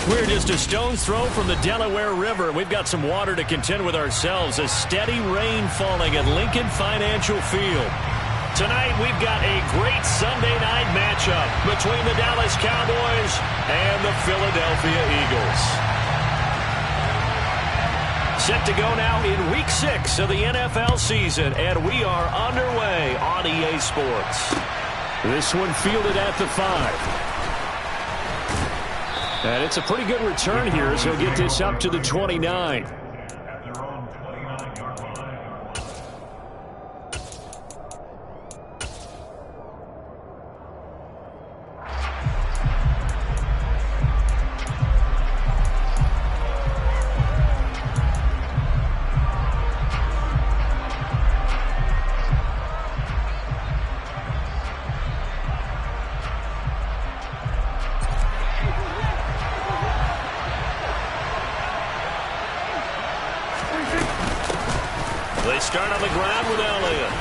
We're just a stone's throw from the Delaware River. We've got some water to contend with ourselves. A steady rain falling at Lincoln Financial Field. Tonight, we've got a great Sunday night matchup between the Dallas Cowboys and the Philadelphia Eagles. Set to go now in Week 6 of the NFL season, and we are underway on EA Sports. This one fielded at the 5. And it's a pretty good return here as he'll get this up to the 29. They start on the ground with Elliott.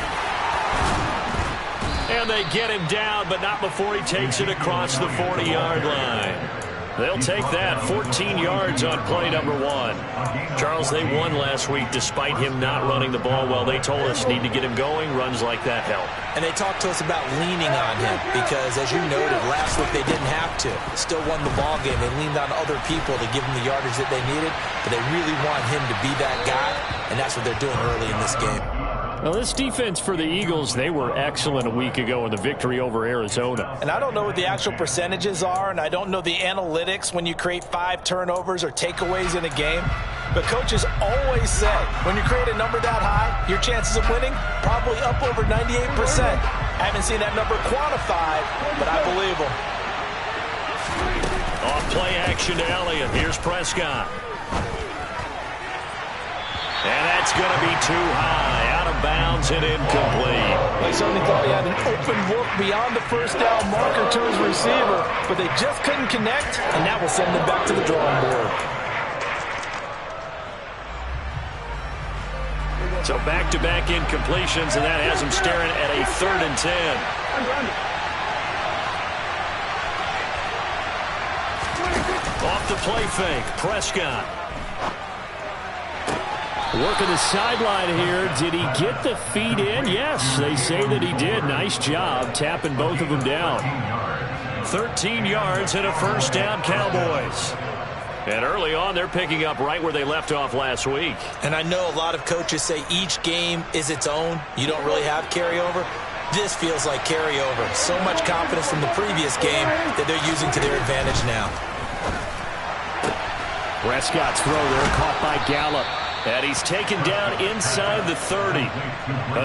And they get him down, but not before he takes it across the 40-yard line. They'll take that, 14 yards on play number 1. Charles, they won last week despite him not running the ball well. They told us need to get him going. Runs like that help. And they talked to us about leaning on him because, as you noted, last week they didn't have to. Still won the ball game. They leaned on other people to give them the yardage that they needed, but they really want him to be that guy, and that's what they're doing early in this game. Well, this defense for the Eagles, they were excellent a week ago in the victory over Arizona. And I don't know what the actual percentages are, and I don't know the analytics when you create 5 turnovers or takeaways in a game. But coaches always say when you create a number that high, your chances of winning probably up over 98%. I haven't seen that number quantified, but I believe them. Off play action to Elliott. Here's Prescott. And that's going to be too high, out of bounds and incomplete. They certainly thought he had an open look beyond the first down marker to his receiver, but they just couldn't connect, and that will send them back to the drawing board. So back-to-back incompletions, and that has him staring at a 3rd and 10. Off the play fake, Prescott. Working the sideline here. Did he get the feet in? Yes, they say that he did. Nice job tapping both of them down. 13 yards and a first down, Cowboys. And early on, they're picking up right where they left off last week. And I know a lot of coaches say each game is its own. You don't really have carryover. This feels like carryover. So much confidence from the previous game that they're using to their advantage now. Prescott's throw there, caught by Gallup. And he's taken down inside the 30.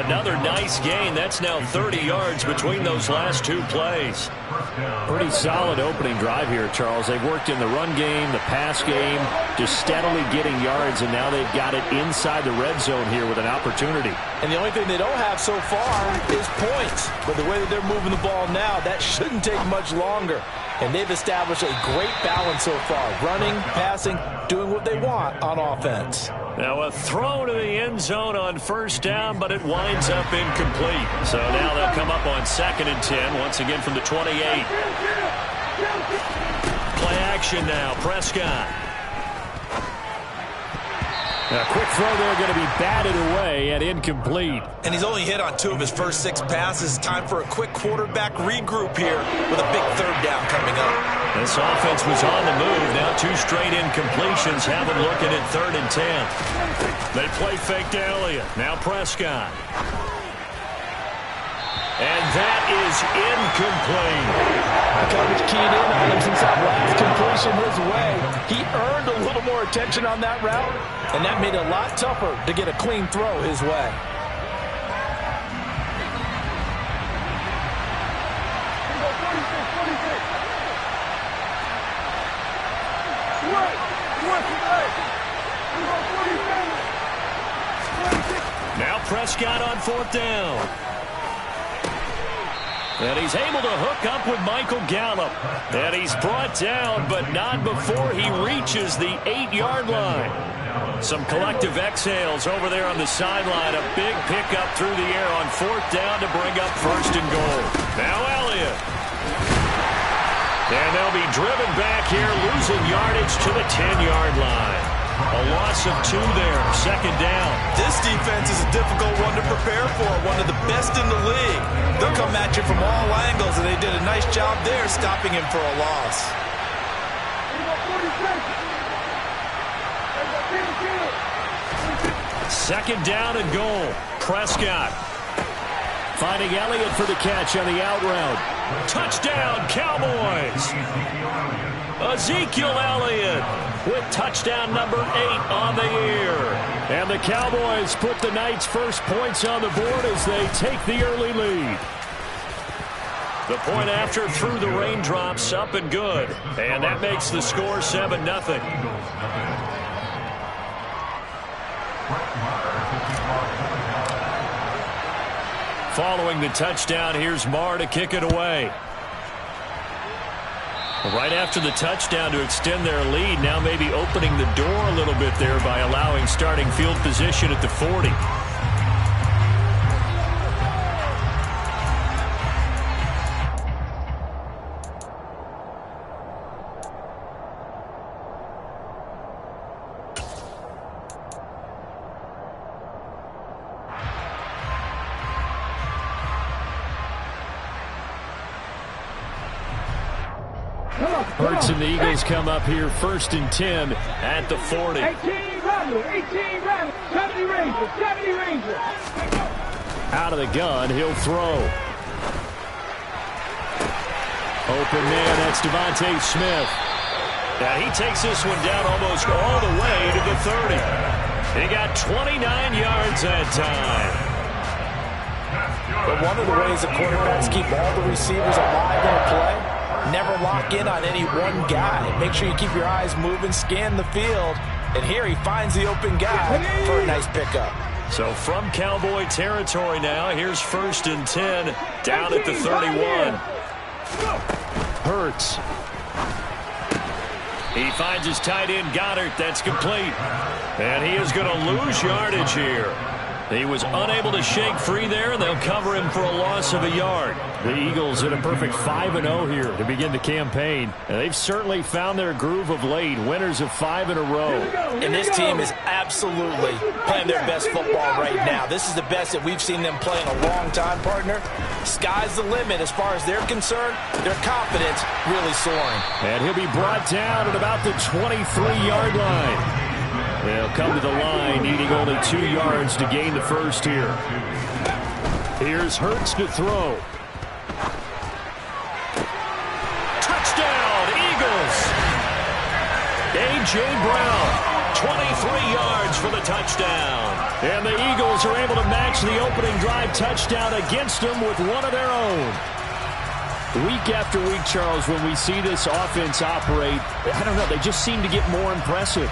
Another nice gain. That's now 30 yards between those last 2 plays. Pretty solid opening drive here, Charles. They've worked in the run game, the pass game, just steadily getting yards, and now they've got it inside the red zone here with an opportunity. And the only thing they don't have so far is points. But the way that they're moving the ball now, that shouldn't take much longer. And they've established a great balance so far. Running, passing, doing what they want on offense. Now a throw to the end zone on first down, but it winds up incomplete. So now they'll come up on 2nd and 10, once again from the 28. Play action now, Prescott. A quick throw there going to be batted away and incomplete. And he's only hit on 2 of his first 6 passes. Time for a quick quarterback regroup here with a big 3rd down coming up. This offense was on the move. Now 2 straight incompletions have them looking at 3rd and 10. They play fake to Elliott. Now Prescott. And that is incomplete. The coverage keyed in on him since that last completion his way. He earned a little more attention on that route, and that made it a lot tougher to get a clean throw his way. Now Prescott on 4th down. And he's able to hook up with Michael Gallup. And he's brought down, but not before he reaches the 8-yard line. Some collective exhales over there on the sideline. A big pickup through the air on 4th down to bring up 1st and goal. Now Elliott. And they'll be driven back here, losing yardage to the 10-yard line. A loss of 2 there, second down. This defense is a difficult one to prepare for, one of the best in the league. They'll come at you from all angles, and they did a nice job there stopping him for a loss. Second down and goal. Prescott finding Elliott for the catch on the out route. Touchdown, Cowboys! Ezekiel Elliott with touchdown number 8 on the year. And the Cowboys put the night's first points on the board as they take the early lead. The point after through the raindrops, up and good. And that makes the score 7-0. Following the touchdown, here's Marr to kick it away. Right after the touchdown to extend their lead, now maybe opening the door a little bit there by allowing starting field position at the 40. Hurts and the Eagles come up here first and 10 at the 40. 18 Ranger, 70 Ranger. Out of the gun, he'll throw. Open man, that's Devontae Smith. Now he takes this one down almost all the way to the 30. He got 29 yards that time. But one of the ways that quarterbacks keep all the receivers alive in a play, never lock in on any one guy. Make sure you keep your eyes moving, scan the field. And here he finds the open guy for a nice pickup. So from Cowboy territory now, here's first and 10 down at the 31. Hurts. He finds his tight end Goddard. That's complete. And he is going to lose yardage here. He was unable to shake free there, and they'll cover him for a loss of a yard. The Eagles in a perfect 5-0 here to begin the campaign. And they've certainly found their groove of late, winners of 5 in a row. And this team is absolutely playing their best football right now. This is the best that we've seen them play in a long time, partner. Sky's the limit as far as they're concerned. Their confidence really soaring. And he'll be brought down at about the 23-yard line. They'll come to the line, needing only 2 yards to gain the first here. Here's Hurts to throw. Touchdown, Eagles! A.J. Brown, 23 yards for the touchdown. And the Eagles are able to match the opening drive touchdown against them with one of their own. Week after week, Charles, when we see this offense operate, I don't know, they just seem to get more impressive.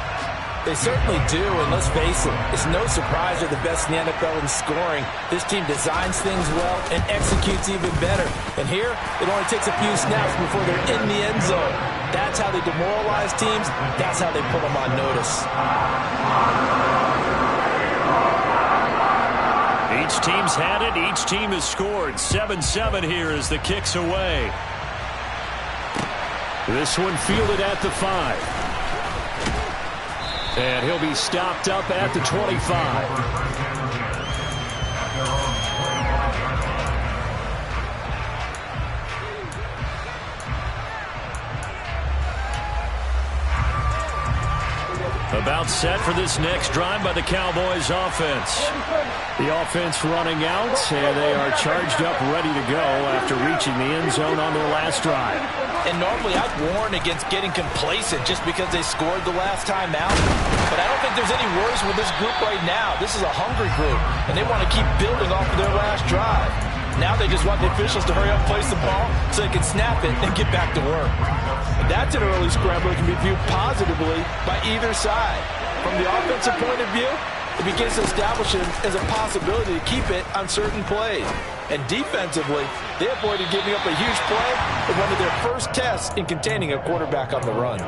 They certainly do, and let's face it, it's no surprise they're the best in the NFL in scoring. This team designs things well and executes even better. And here, it only takes a few snaps before they're in the end zone. That's how they demoralize teams. That's how they put them on notice. Each team's had it. Each team has scored. 7-7 here as the kick's away. This one fielded at the 5. And he'll be stopped up at the 25. About set for this next drive by the Cowboys offense. The offense running out, and they are charged up, ready to go after reaching the end zone on their last drive. And normally I'd warn against getting complacent just because they scored the last time out. But I don't think there's any worries with this group right now. This is a hungry group, and they want to keep building off of their last drive. Now they just want the officials to hurry up and place the ball so they can snap it and get back to work. And that's an early scramble that can be viewed positively by either side. From the offensive point of view, it begins to establish it as a possibility to keep it on certain plays. And defensively, they avoided giving up a huge play in one of their first tests in containing a quarterback on the run.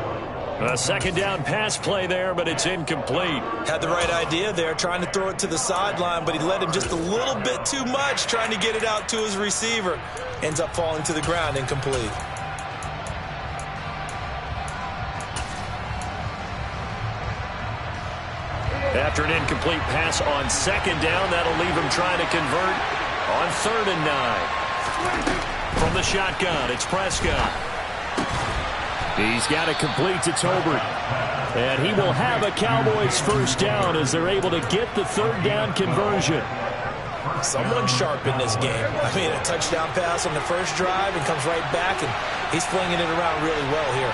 A second down pass play there, but it's incomplete. Had the right idea there, trying to throw it to the sideline, but he led him just a little bit too much, trying to get it out to his receiver. Ends up falling to the ground, incomplete. After an incomplete pass on second down, that'll leave him trying to convert on 3rd and 9. From the shotgun, it's Prescott. He's got it complete to Tolbert. And he will have a Cowboys first down as they're able to get the 3rd down conversion. Someone sharp in this game. I mean, a touchdown pass on the first drive and comes right back, and he's flinging it around really well here.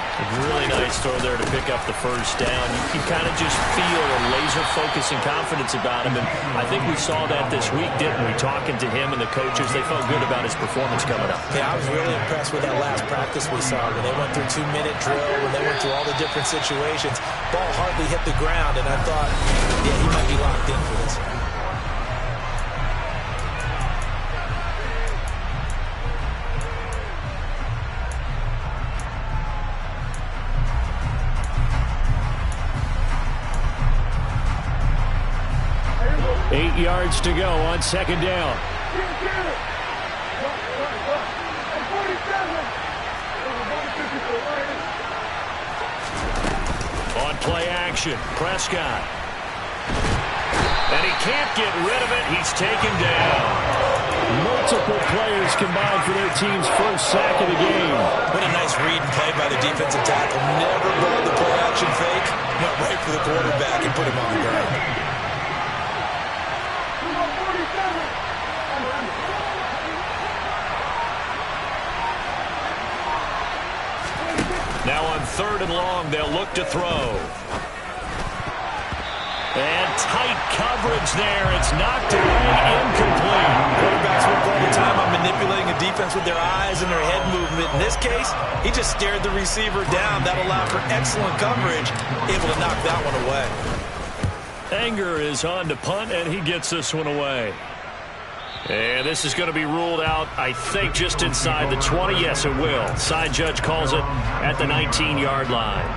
Really nice throw there to pick up the first down. You kind of just feel a laser focus and confidence about him, and I think we saw that this week, didn't we? Talking to him and the coaches, they felt good about his performance coming up. Yeah, I was really impressed with that last practice we saw when they went through 2-minute drill, when they went through all the different situations. Ball hardly hit the ground, and I thought, yeah, he might be locked in for this. Yards to go on second down. On play action, Prescott. And he can't get rid of it. He's taken down. Multiple players combined for their team's first sack of the game. What a nice read and play by the defensive tackle. Never brought the play action fake. Went right for the quarterback and put him on the ground. Now on 3rd and long, they'll look to throw. And tight coverage there. It's knocked away, incomplete. Quarterbacks work all the time on manipulating a defense with their eyes and their head movement. In this case, he just stared the receiver down. That allowed for excellent coverage, able to knock that one away. Anger is on to punt, and he gets this one away. And this is going to be ruled out, I think, just inside the 20. Yes, it will. Side judge calls it at the 19-yard line.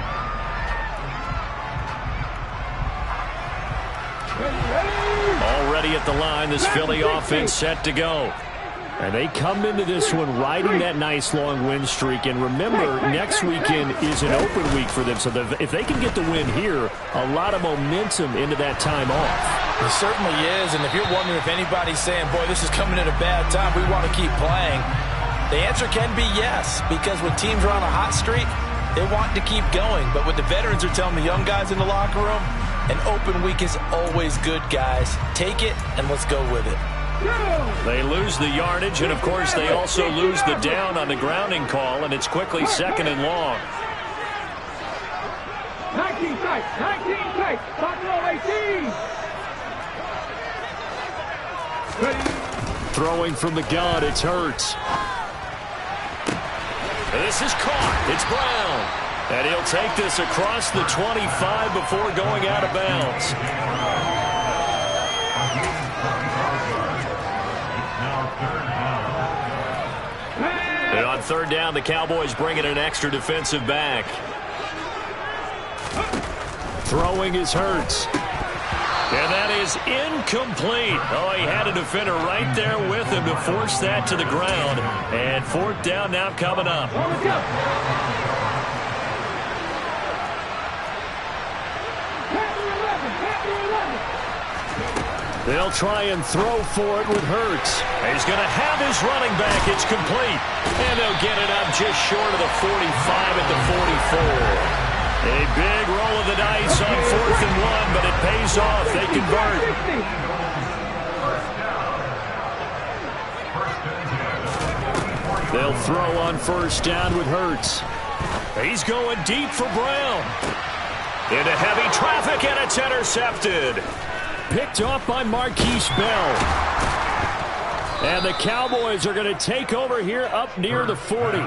Already at the line, this Philly offense set to go. And they come into this one riding that nice long win streak. And remember, next weekend is an open week for them. So if they can get the win here, a lot of momentum into that time off. It certainly is. And if you're wondering if anybody's saying, boy, this is coming at a bad time, we want to keep playing, the answer can be yes. Because when teams are on a hot streak, they want to keep going. But what the veterans are telling the young guys in the locker room, an open week is always good, guys. Take it and let's go with it. They lose the yardage, and, of course, they also lose the down on the grounding call, and it's quickly 2nd and long. 19 tight, Buffalo 18. Throwing from the gun, it's Hurts. This is caught. It's Brown. And he'll take this across the 25 before going out of bounds. And on 3rd down, the Cowboys bring in an extra defensive back. Throwing is Hurts. And that is incomplete. Oh, he had a defender right there with him to force that to the ground. And 4th down now coming up. They'll try and throw for it with Hurts. He's going to have his running back. It's complete. And they'll get it up just short of the 45 at the 44. A big roll of the dice on 4th and 1, but it pays off. They convert. They'll throw on 1st down with Hurts. He's going deep for Brown. Into heavy traffic, and it's intercepted. Picked off by Marquise Bell. And the Cowboys are going to take over here up near the 40.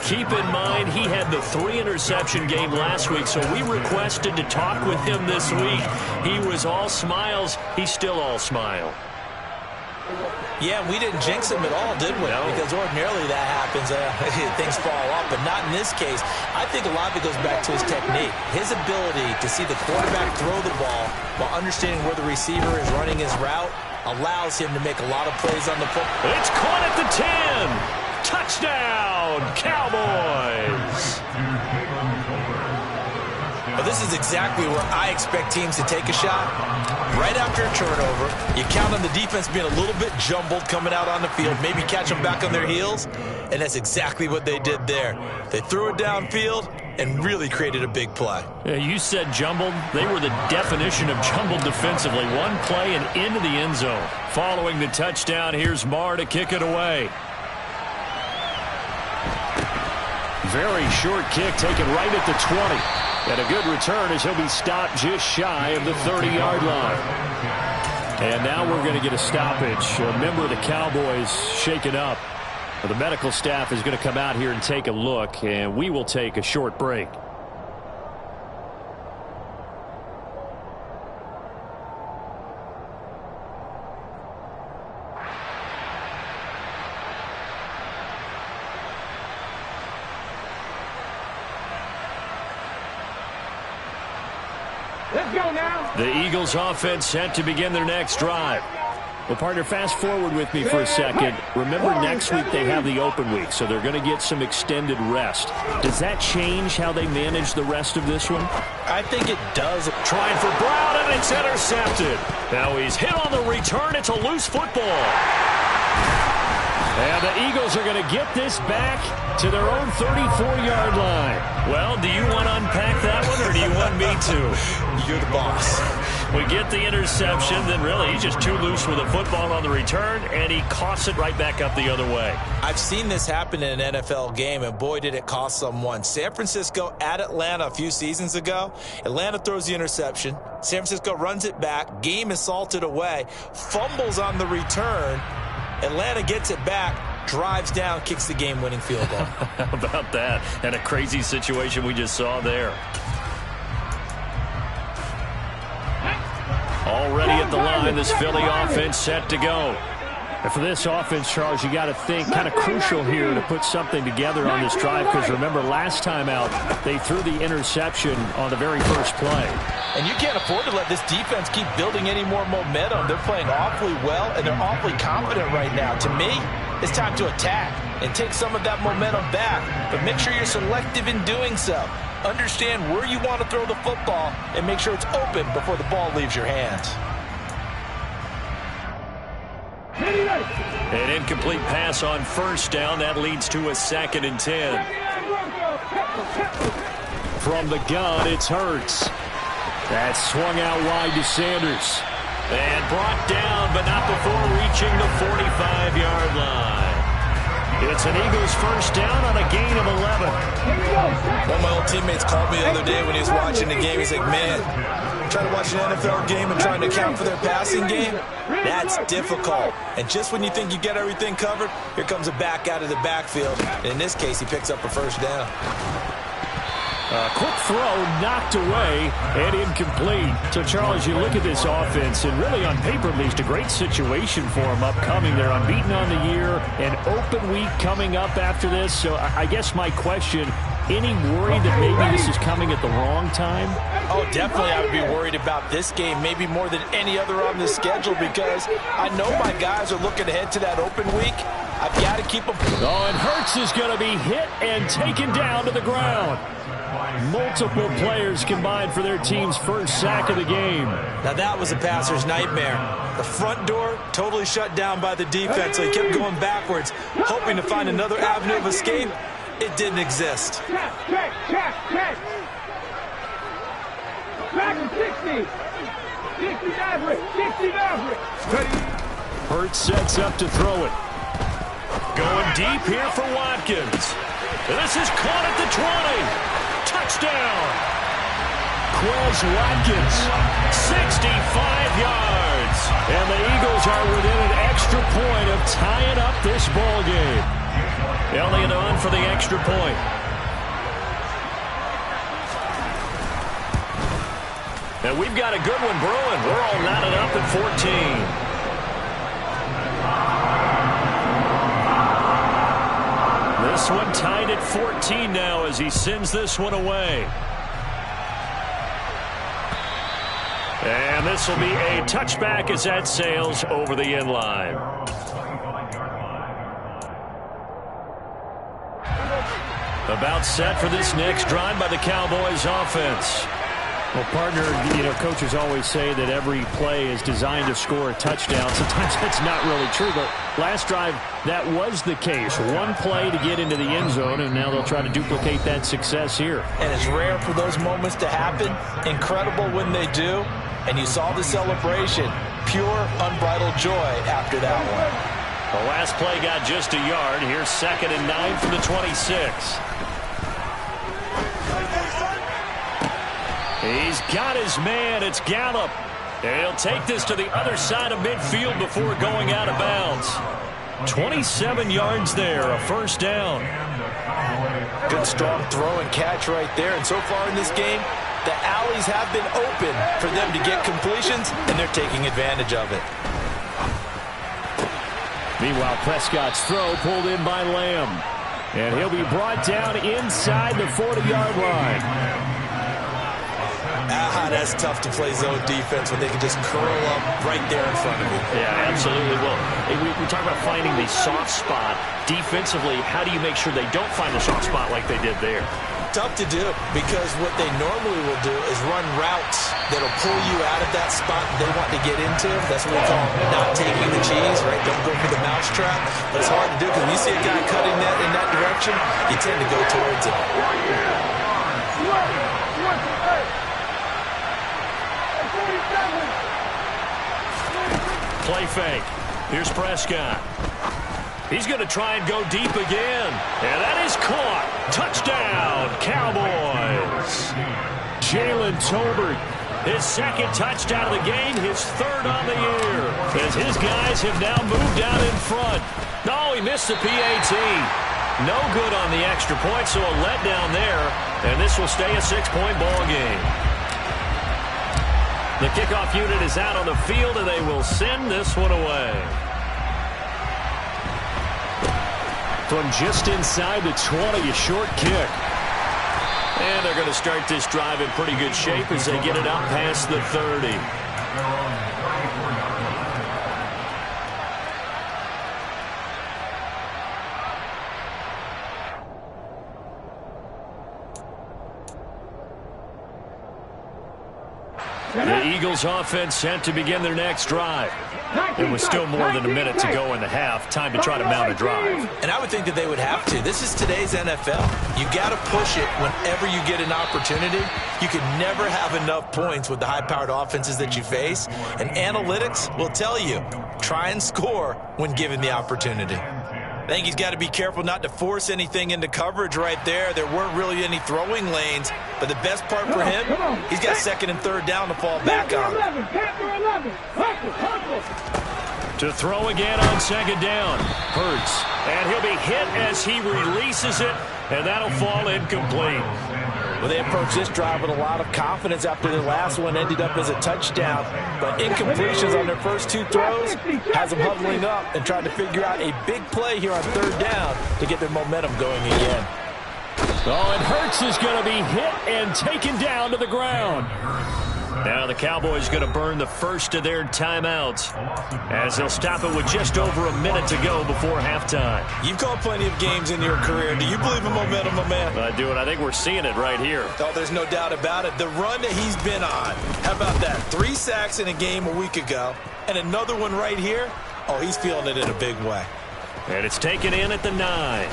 Keep in mind, he had the 3-interception game last week, so we requested to talk with him this week. He was all smiles. He's still all smile. Yeah, we didn't jinx him at all, did we? No. Because ordinarily that happens. Things fall off, but not in this case. I think a lot of it goes back to his technique. His ability to see the quarterback throw the ball while understanding where the receiver is running his route allows him to make a lot of plays on the football. It's caught at the 10. Touchdown, Cowboys. Well, this is exactly where I expect teams to take a shot. Right after a turnover, you count on the defense being a little bit jumbled coming out on the field, maybe catch them back on their heels, and that's exactly what they did there. They threw it downfield and really created a big play. Yeah, you said jumbled. They were the definition of jumbled defensively. One play and into the end zone. Following the touchdown, here's Marr to kick it away. Very short kick taken right at the 20. And a good return as he'll be stopped just shy of the 30-yard line. And now we're going to get a stoppage. A member of the Cowboys shaken up. The medical staff is going to come out here and take a look, and we will take a short break. Let's go now. The Eagles offense set to begin their next drive. Well, partner, fast forward with me for a second. Remember, next week they have the open week, so they're going to get some extended rest. Does that change how they manage the rest of this one? I think it does. Trying for Brown, and it's intercepted. Now he's hit on the return. It's a loose football. And the Eagles are going to get this back to their own 34-yard line. Well, do you want to unpack that one, or do you want me to? You're the boss. We get the interception, then really he's just too loose with the football on the return, and he coughs it right back up the other way. I've seen this happen in an NFL game, and boy, did it cost someone. San Francisco at Atlanta a few seasons ago. Atlanta throws the interception. San Francisco runs it back. Game is salted away. Fumbles on the return. Atlanta gets it back, drives down, kicks the game-winning field goal. How about that? And a crazy situation we just saw there. Already at the line, this Philly offense set to go. And for this offense, Charles, you got to think kind of crucial here to put something together on this drive, because remember, last time out, they threw the interception on the very first play. And you can't afford to let this defense keep building any more momentum. They're playing awfully well, and they're awfully confident right now. To me, it's time to attack and take some of that momentum back. But make sure you're selective in doing so. Understand where you want to throw the football and make sure it's open before the ball leaves your hands. An incomplete pass on first down. That leads to a 2nd and 10. From the gun, it's Hurts. That's swung out wide to Sanders. And brought down, but not before reaching the 45-yard line. It's an Eagles first down on a gain of 11. One of my old teammates called me the other day when he was watching the game. He's like, man, trying to watch an NFL game and trying to account for their passing game, that's difficult. And just when you think you get everything covered, here comes a back out of the backfield. And in this case, he picks up a first down. A quick throw knocked away and incomplete. So, Charles, you look at this offense, and really on paper, at least, a great situation for them upcoming. They're unbeaten on the year, an open week coming up after this. So I guess my question, any worry that maybe this is coming at the wrong time? Oh, definitely I would be worried about this game, maybe more than any other on the schedule, because I know my guys are looking ahead to that open week. I've got to keep them. Oh, and Hurts is going to be hit and taken down to the ground. Multiple players combined for their team's first sack of the game. Now that was a passer's nightmare. The front door totally shut down by the defense, so he kept going backwards, hoping to find another avenue of escape. It didn't exist. Check. Back to 60. 60 Maverick. 60 Maverick. Hurts sets up to throw it. Going deep here for Watkins. And this is caught at the 20. Touchdown. Quez Watkins, 65 yards. And the Eagles are within an extra point of tying up this ball game. Elliott on for the extra point. And we've got a good one brewing. We're all knotted up at 14. This one tied at 14 now as he sends this one away. And this will be a touchback as that sails over the end line. About set for this next drive by the Cowboys offense. Well, partner, coaches always say that every play is designed to score a touchdown. Sometimes that's not really true, but last drive, that was the case. One play to get into the end zone, and now they'll try to duplicate that success here. And it's rare for those moments to happen. Incredible when they do. And you saw the celebration. Pure, unbridled joy after that one. The last play got just a yard. Here's 2nd and 9 from the 26. He's got his man. It's Gallup. And he'll take this to the other side of midfield before going out of bounds. 27 yards there, a first down. Good strong throw and catch right there. And so far in this game, the alleys have been open for them to get completions, and they're taking advantage of it. Meanwhile, Prescott's throw pulled in by Lamb. And he'll be brought down inside the 40-yard line. That's tough to play zone defense when they can just curl up right there in front of you. Yeah, absolutely. Well, we talk about finding the soft spot. Defensively, how do you make sure they don't find the soft spot like they did there? Tough to do, because what they normally will do is run routes that'll pull you out of that spot they want to get into. That's what we call not taking the cheese, right? Don't go for the mousetrap. But it's hard to do, because when you see a guy cutting that in that direction, you tend to go towards him. Play fake. Here's Prescott. He's going to try and go deep again. And that is caught. Touchdown, Cowboys. Jalen Tolbert, his 2nd touchdown of the game, his 3rd on the year. As his guys have now moved out in front. No, he missed the PAT. No good on the extra point, so a letdown there. And this will stay a 6-point ball game. The kickoff unit is out on the field, and they will send this one away. From just inside the 20, a short kick. And they're going to start this drive in pretty good shape as they get it out past the 30. The Eagles offense set to begin their next drive. And with still more than a minute to go in the half, time to try to mount a drive. And I would think that they would have to. This is today's NFL. You got to push it whenever you get an opportunity. You can never have enough points with the high-powered offenses that you face. And analytics will tell you, try and score when given the opportunity. I think he's got to be careful not to force anything into coverage right there. There weren't really any throwing lanes, but the best part for him, he's got 2nd and 3rd down to fall back on. To throw again on 2nd down. Hurts. And he'll be hit as he releases it, and that'll fall incomplete. Well, they approached this drive with a lot of confidence after their last one ended up as a touchdown. But incompletions on their first 2 throws has them huddling up and trying to figure out a big play here on 3rd down to get their momentum going again. Oh, and Hurts is going to be hit and taken down to the ground. Now the Cowboys going to burn the first of their timeouts as they'll stop it with just over a minute to go before halftime. You've called plenty of games in your career. Do you believe in momentum, my man? I do, and I think we're seeing it right here. Oh, there's no doubt about it. The run that he's been on. How about that? 3 sacks in a game a week ago, and another one right here. Oh, he's feeling it in a big way. And it's taken in at the 9.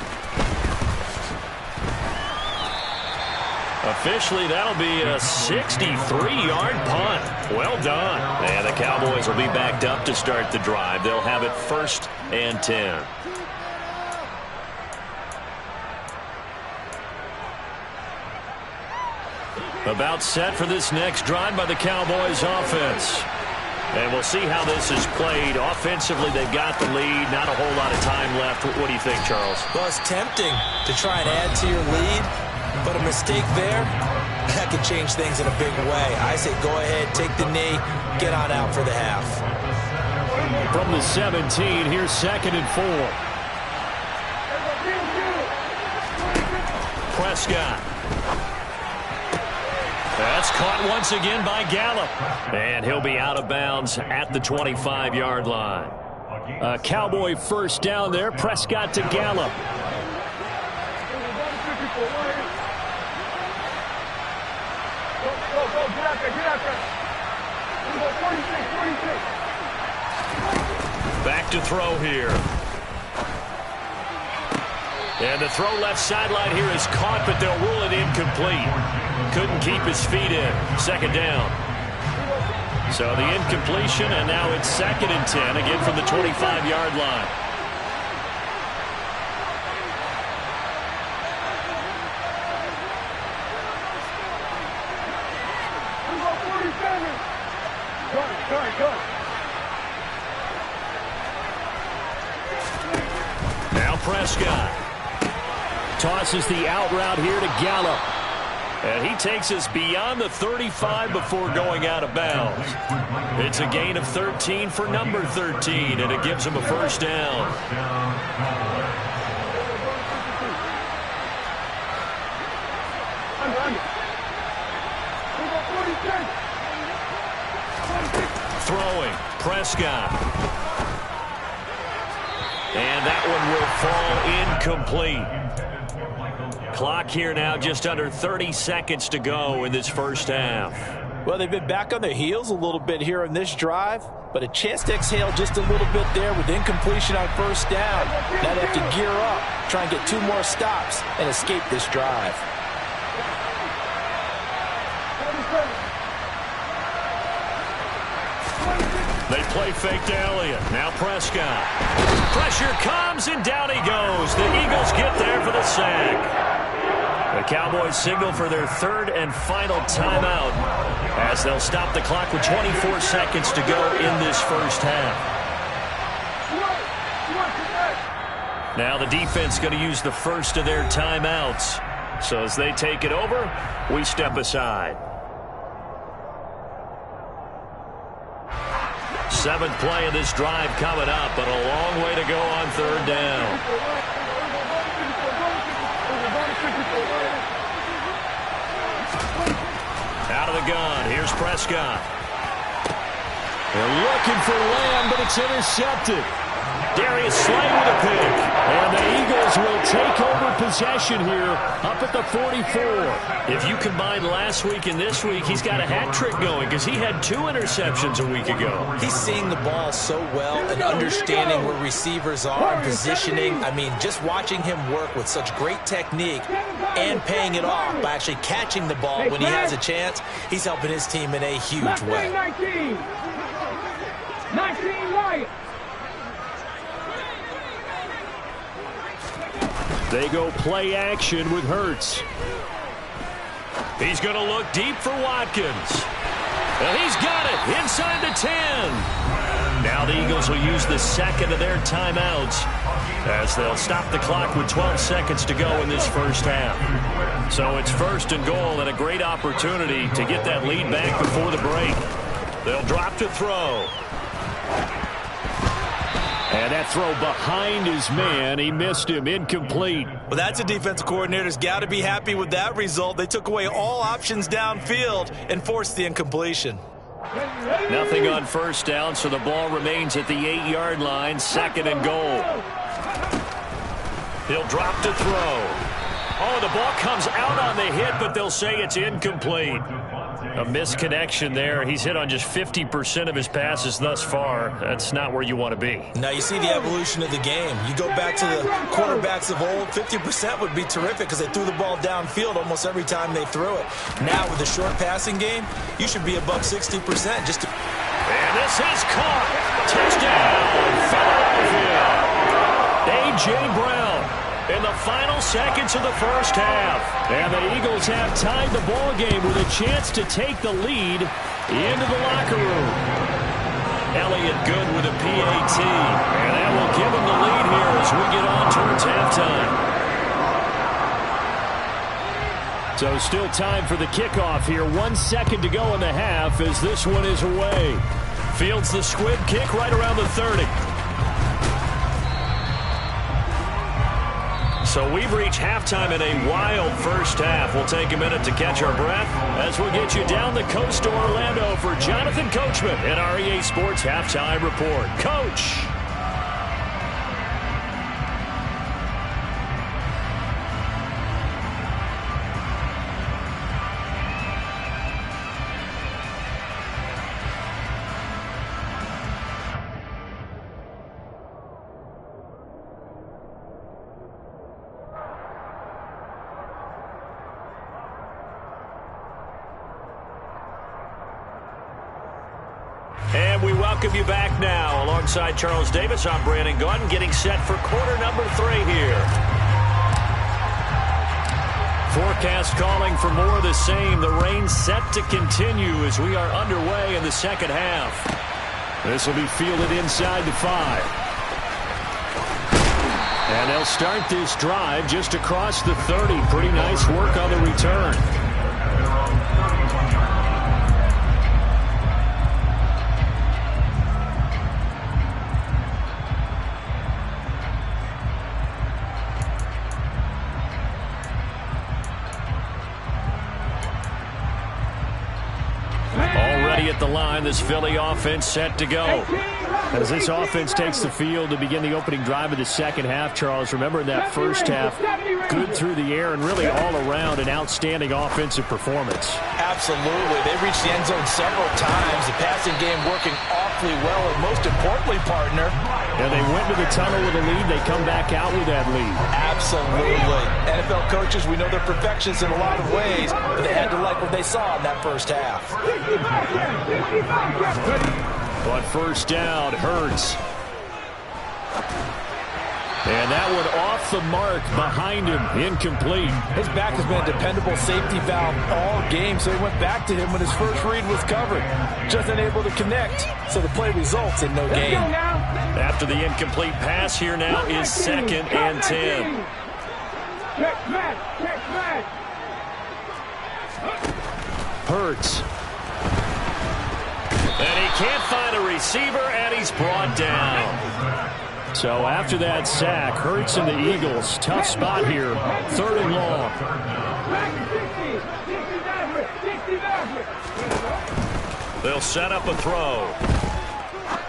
Officially, that'll be a 63-yard punt. Well done. And the Cowboys will be backed up to start the drive. They'll have it 1st and 10. About set for this next drive by the Cowboys offense. And we'll see how this is played. Offensively, they've got the lead. Not a whole lot of time left. What do you think, Charles? Well, it's tempting to try and add to your lead. But a mistake there, that could change things in a big way. I say go ahead, take the knee, get on out for the half. From the 17, here's 2nd and 4. Prescott. That's caught once again by Gallup. And he'll be out of bounds at the 25-yard line. A Cowboy first down there. Prescott to Gallup. get out there, get out there. We go 46. Back to throw here. And the throw left sideline here is caught, but they'll rule it incomplete. Couldn't keep his feet in. Second down. So the incompletion, and now it's 2nd and 10, again from the 25-yard line. We go 47. Go. Now Prescott tosses the out route here to Gallup. And he takes us beyond the 35 before going out of bounds. It's a gain of 13 for number 13, and it gives him a first down. Throwing, Prescott. And that one will fall incomplete. Clock here now, just under 30 seconds to go in this first half. Well, they've been back on their heels a little bit here in this drive, but a chance to exhale just a little bit there with incompletion on first down. Now they have to gear up, try and get 2 more stops, and escape this drive. They play fake to Elliott. Now Prescott. Pressure comes, and down he goes. The Eagles get there for the sack. The Cowboys signal for their 3rd and final timeout as they'll stop the clock with 24 seconds to go in this first half. Now the defense going to use the first of their timeouts. So as they take it over, we step aside. 7th play of this drive coming up, but a long way to go on 3rd down. Out of the gun, here's Prescott. They're looking for Lamb, but it's intercepted. Darius Slay with a pick. And the Eagles will take over possession here up at the 44. If you combine last week and this week, he's got a hat trick going because he had 2 interceptions a week ago. He's seeing the ball so well and understanding where receivers are and positioning. I mean, just watching him work with such great technique and paying it off by actually catching the ball when he has a chance, he's helping his team in a huge way. 19 Lions. They go play action with Hurts. He's going to look deep for Watkins. And he's got it inside the 10. Now the Eagles will use the 2nd of their timeouts as they'll stop the clock with 12 seconds to go in this first half. So it's 1st and goal and a great opportunity to get that lead back before the break. They'll drop to throw. And that throw behind his man. He missed him. Incomplete. Well, that's a defensive coordinator's got to be happy with that result. They took away all options downfield and forced the incompletion. Nothing on first down, so the ball remains at the 8-yard line. 2nd and goal. He'll drop to throw. Oh, the ball comes out on the hit, but they'll say it's incomplete. A misconnection there. He's hit on just 50% of his passes thus far. That's not where you want to be. Now you see the evolution of the game. You go back to the quarterbacks of old, 50% would be terrific because they threw the ball downfield almost every time they threw it. Now with the short passing game, you should be above 60% just to... And this is caught. Touchdown, Philadelphia. A.J. Brown in the final seconds of the first half. And the Eagles have tied the ball game with a chance to take the lead into the locker room. Elliott good with a PAT. And that will give him the lead here as we get on towards halftime. So still time for the kickoff here. 1 second to go in the half as this one is away. Fields the squib kick right around the 30. So we've reached halftime in a wild first half. We'll take a minute to catch our breath as we'll get you down the coast to Orlando for Jonathan Coachman at our EA Sports Halftime Report. Coach. And we welcome you back now. Alongside Charles Davis, I'm Brandon Gaudin, getting set for quarter number 3 here. Forecast calling for more of the same. The rain set to continue as we are underway in the second half. This will be fielded inside the 5. And they'll start this drive just across the 30. Pretty nice work on the return. At the line, this Philly offense set to go. As this offense takes the field to begin the opening drive of the second half, Charles, remember in that first half, good through the air and really all around an outstanding offensive performance. Absolutely. They reached the end zone several times. The passing game working awfully well, and most importantly, partner. And they went to the tunnel with a lead. They come back out with that lead. Absolutely. NFL coaches, we know they're perfectionists in a lot of ways, but they had to like what they saw in that first half. On first down, Hurts. And that one off the mark behind him, incomplete. His back has been a dependable safety valve all game, so he went back to him when his first read was covered. Just unable to connect, so the play results in no gain. After the incomplete pass, here now is 2nd and 10. Hurts. And he can't find a receiver, and he's brought down. So after that sack, Hurts and the Eagles, tough spot here, 3rd and long. They'll set up a throw.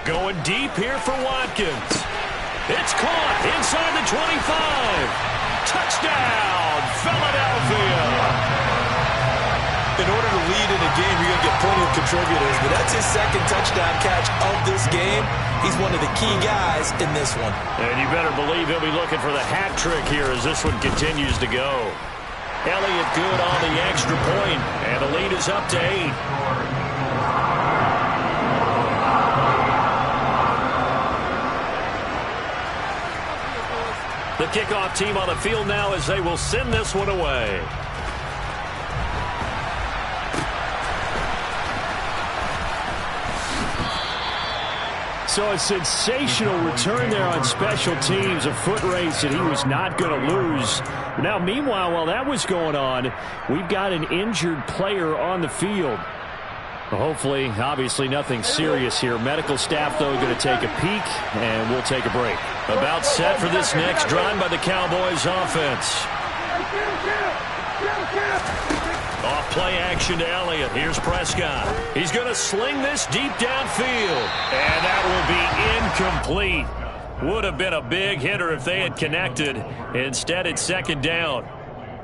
Going deep here for Watkins. It's caught inside the 25. Touchdown, Philadelphia. In order to lead in a game, you're going to get plenty of contributors, but that's his 2nd touchdown catch of this game. He's one of the key guys in this one. And you better believe he'll be looking for the hat trick here as this one continues to go. Elliott good on the extra point, and the lead is up to 8. The kickoff team on the field now as they will send this one away. So a sensational return there on special teams, a foot race that he was not going to lose. Now, meanwhile, while that was going on, we've got an injured player on the field. Well, hopefully, obviously, nothing serious here. Medical staff, though, going to take a peek, and we'll take a break. About set for this next drive by the Cowboys offense. Off play action to Elliott. Here's Prescott. He's going to sling this deep downfield. And that will be incomplete. Would have been a big hitter if they had connected. Instead, it's 2nd down.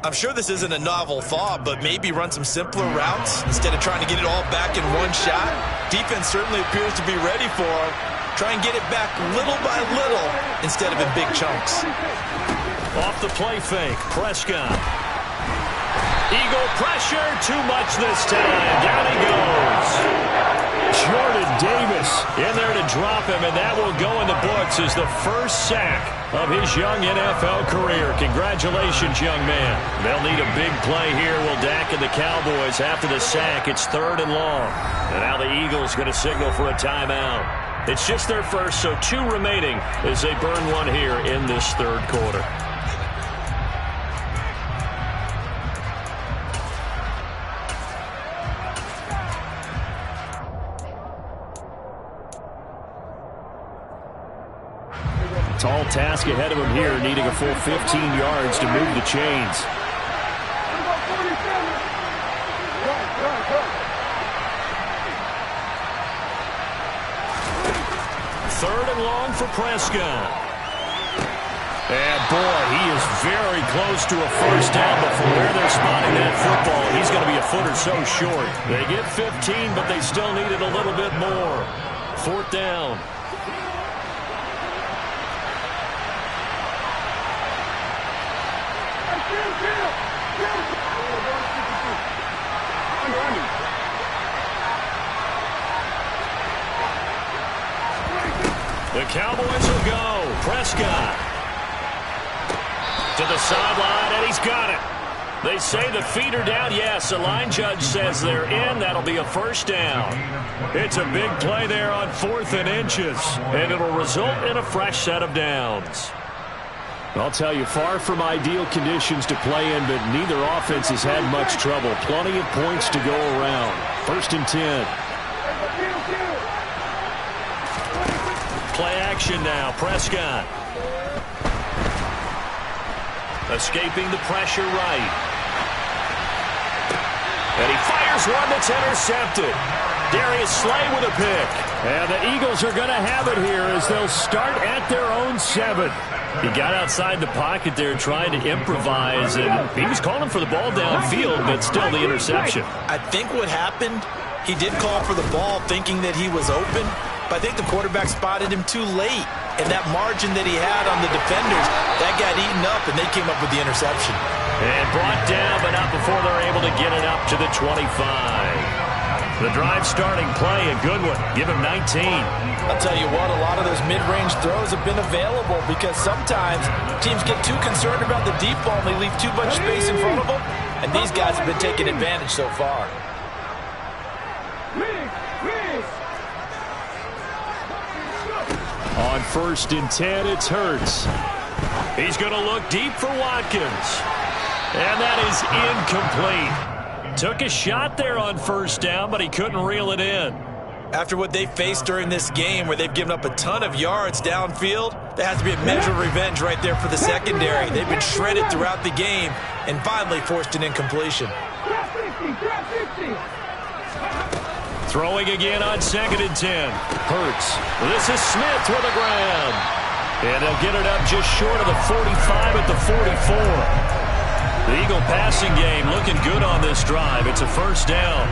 I'm sure this isn't a novel thought, but maybe run some simpler routes instead of trying to get it all back in one shot. Defense certainly appears to be ready for him. Try and get it back little by little instead of in big chunks. Off the play fake, Prescott. Eagle pressure, too much this time. Down he goes. Jordan Davis in there to drop him, and that will go in the books as the first sack of his young NFL career. Congratulations, young man. They'll need a big play here. Will Dak and the Cowboys after the sack. It's 3rd and long. And now the Eagles going to signal for a timeout. It's just their first, so 2 remaining as they burn one here in this 3rd quarter. Tall task ahead of him here, needing a full 15 yards to move the chains. Third and long for Prescott. And boy, he is very close to a first down, but from where they're spotting that football, he's going to be a foot or so short. They get 15, but they still need it a little bit more. 4th down. Cowboys will go. Prescott to the sideline, and he's got it. They say the feet are down. Yes, the line judge says they're in. That'll be a first down. It's a big play there on 4th and inches, and it'll result in a fresh set of downs. I'll tell you, far from ideal conditions to play in, but neither offense has had much trouble. Plenty of points to go around. 1st and 10. Play action now. Prescott escaping the pressure right. And he fires one that's intercepted. Darius Slay with a pick. And the Eagles are going to have it here as they'll start at their own 7. He got outside the pocket there trying to improvise, and he was calling for the ball downfield, but still the interception. I think what happened, he did call for the ball thinking that he was open, but I think the quarterback spotted him too late. And that margin that he had on the defenders, that got eaten up, and they came up with the interception. And brought down, but not before they're able to get it up to the 25. The drive starting play, a good one. Give him 19. I'll tell you what, a lot of those mid-range throws have been available because sometimes teams get too concerned about the deep ball and they leave too much space in front of them. And these guys have been taking advantage so far. On 1st and 10, it's Hurts. He's going to look deep for Watkins. And that is incomplete. Took a shot there on 1st down, but he couldn't reel it in. After what they faced during this game where they've given up a ton of yards downfield, there has to be a measure of revenge right there for the secondary. They've been shredded throughout the game and finally forced an incompletion. Throwing again on 2nd and 10. Hurts. This is Smith with a grab. And they'll get it up just short of the 45 at the 44. The Eagle passing game looking good on this drive. It's a first down.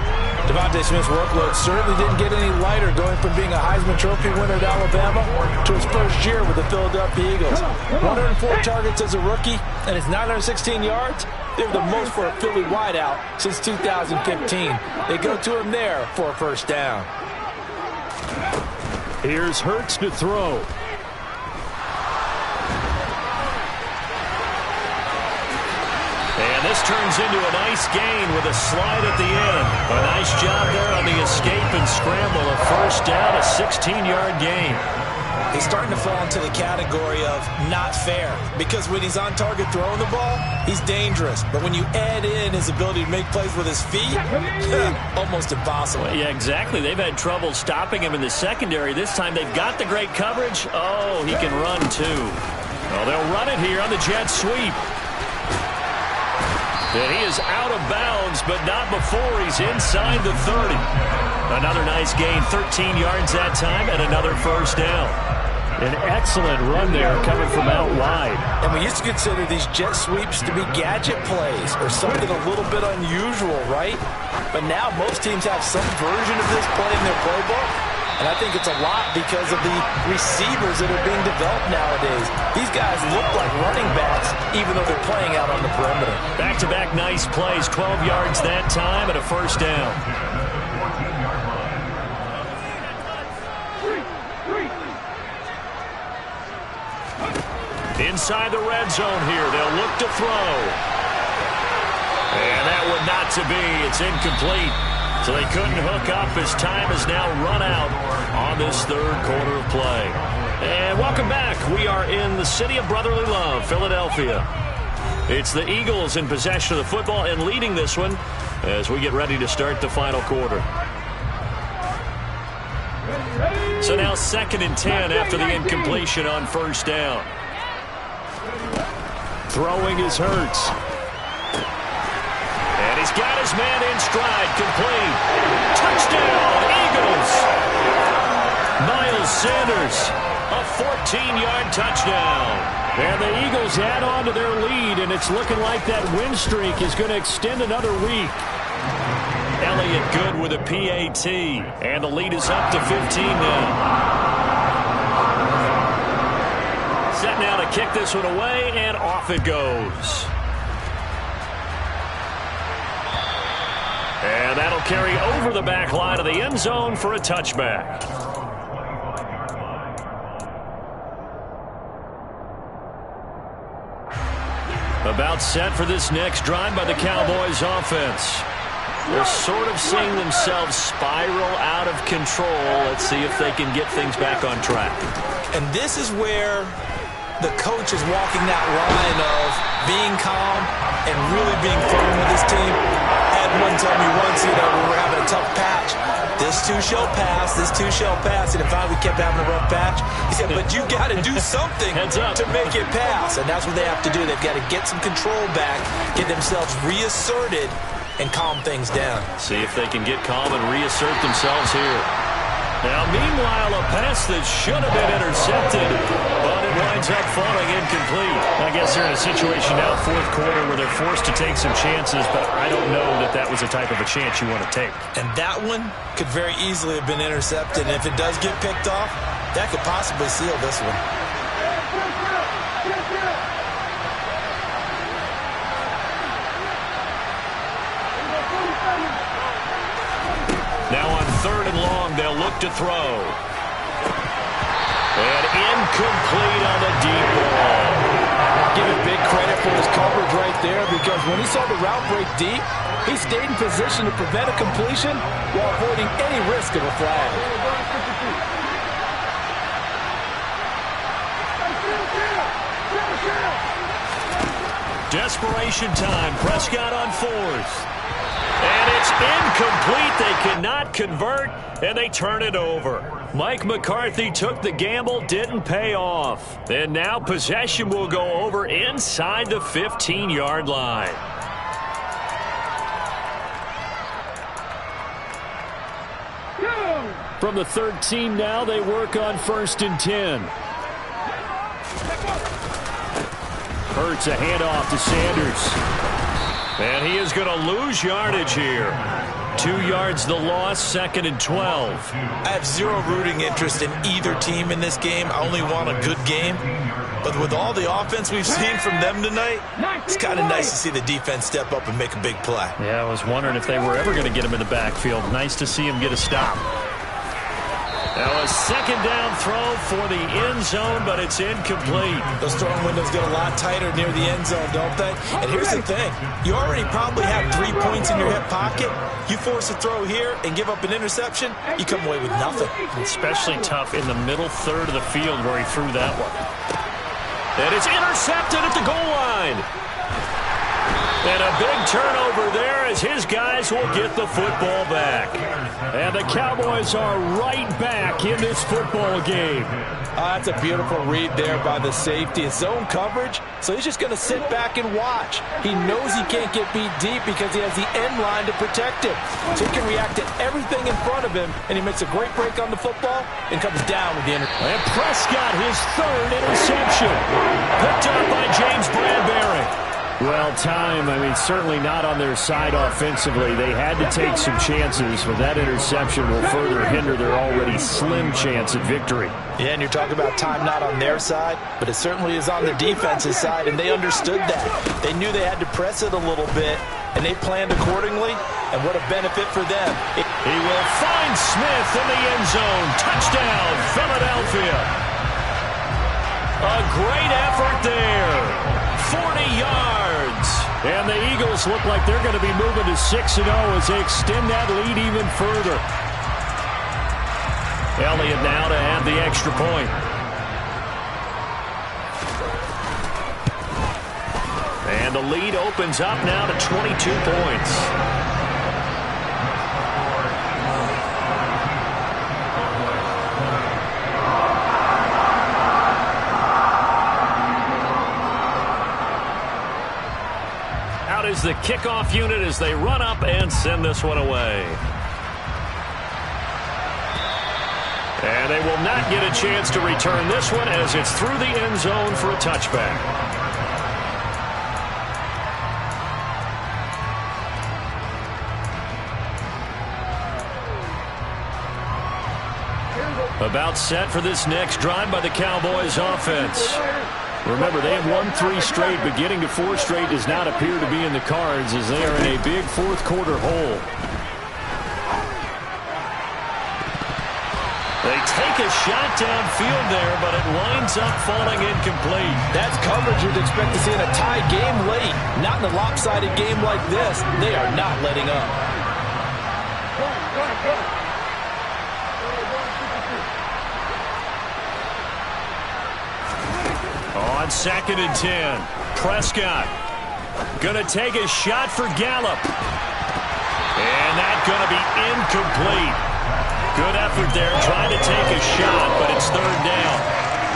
Devontae Smith's workload certainly didn't get any lighter going from being a Heisman Trophy winner at Alabama to his first year with the Philadelphia Eagles. 104 targets as a rookie and his 916 yards. They're the most for a Philly wideout since 2015. They go to him there for a first down. Here's Hurts to throw. And this turns into a nice gain with a slide at the end. A nice job there on the escape and scramble. A first down, a 16-yard gain. He's starting to fall into the category of not fair because when he's on target throwing the ball, he's dangerous. But when you add in his ability to make plays with his feet, almost impossible. Well, yeah, exactly. They've had trouble stopping him in the secondary. This time they've got the great coverage. Oh, he can run too. Well, they'll run it here on the jet sweep. And he is out of bounds, but not before he's inside the 30. Another nice gain, 13 yards that time, and another first down. An excellent run there coming from out wide. And we used to consider these jet sweeps to be gadget plays or something a little bit unusual, right? But now most teams have some version of this play in their playbook. And I think it's a lot because of the receivers that are being developed nowadays. These guys look like running backs, even though they're playing out on the perimeter. Back-to-back nice plays, 12 yards that time and a first down. Inside the red zone here, they'll look to throw. And that one not to be. It's incomplete. So they couldn't hook up as time has now run out on this third quarter of play. And welcome back. We are in the city of brotherly love, Philadelphia. It's the Eagles in possession of the football and leading this one as we get ready to start the final quarter. So now 2nd and 10 after the incompletion on first down. Throwing is Hurts. And he's got his man in stride, complete. Touchdown, Eagles! Miles Sanders, a 14-yard touchdown. And the Eagles add on to their lead, and it's looking like that win streak is going to extend another week. Elliott good with a PAT, and the lead is up to 15 now. Set now to kick this one away, and off it goes. And that'll carry over the back line of the end zone for a touchback. About set for this next drive by the Cowboys offense. They're sort of seeing themselves spiral out of control. Let's see if they can get things back on track. And this is where the coach is walking that line of being calm and really being firm with his team. I had one tell me once, when we were having a tough patch, this too shall pass, this too shall pass. And if we kept having a rough patch, he said, but you got to do something to make it pass. And that's what they have to do. They've got to get some control back, get themselves reasserted, and calm things down. See if they can get calm and reassert themselves here. Now, meanwhile, a pass that should have been intercepted, but it winds up falling incomplete. I guess they're in a situation now, fourth quarter, where they're forced to take some chances, but I don't know that that was the type of a chance you want to take. And that one could very easily have been intercepted. And if it does get picked off, that could possibly seal this one. Now on third and long, they'll look to throw. And incomplete on the deep ball. Give him big credit for his coverage right there, because when he saw the route break deep, he stayed in position to prevent a completion while avoiding any risk of a flag. Desperation time. Prescott on fourth. And it's incomplete. They cannot convert, and they turn it over. Mike McCarthy took the gamble, didn't pay off. And now possession will go over inside the 15-yard line. From the 13 now, they work on 1st and 10. Hurts a handoff to Sanders. And he is going to lose yardage here. 2 yards the loss, 2nd and 12. I have zero rooting interest in either team in this game. I only want a good game. But with all the offense we've seen from them tonight, it's kind of nice to see the defense step up and make a big play. Yeah, I was wondering if they were ever going to get him in the backfield. Nice to see him get a stop. Now a second down throw for the end zone, but it's incomplete. Those throwing windows get a lot tighter near the end zone, don't they? And here's the thing. You already probably have 3 points in your hip pocket. You force a throw here and give up an interception, you come away with nothing. Especially tough in the middle third of the field where he threw that one. And it's intercepted at the goal line. And a big turnover there as his guys will get the football back. And the Cowboys are right back in this football game. That's a beautiful read there by the safety. It's zone coverage, so he's just going to sit back and watch. He knows he can't get beat deep because he has the end line to protect him. So he can react to everything in front of him, and he makes a great break on the football and comes down with the interception. And Prescott, his 3rd interception. Picked up by James Bradbury. Well, certainly not on their side offensively. They had to take some chances, but that interception will further hinder their already slim chance at victory. Yeah, and you're talking about time not on their side, but it certainly is on the defense's side, and they understood that. They knew they had to press it a little bit, and they planned accordingly, and what a benefit for them. He will find Smith in the end zone. Touchdown, Philadelphia. A great effort there. 40 yards. And the Eagles look like they're going to be moving to 6-0 as they extend that lead even further. Elliott now to add the extra point. And the lead opens up now to 22 points. Is the kickoff unit as they run up and send this one away. And they will not get a chance to return this one as it's through the end zone for a touchback. About set for this next drive by the Cowboys offense. Remember, they have won 3 straight, but getting to 4 straight does not appear to be in the cards as they are in a big fourth quarter hole. They take a shot downfield there, but it winds up falling incomplete. That's coverage you'd expect to see in a tie game late. Not in a lopsided game like this. They are not letting up. On 2nd and 10, Prescott gonna take a shot for Gallup. And that's gonna be incomplete. Good effort there trying to take a shot, but it's 3rd down.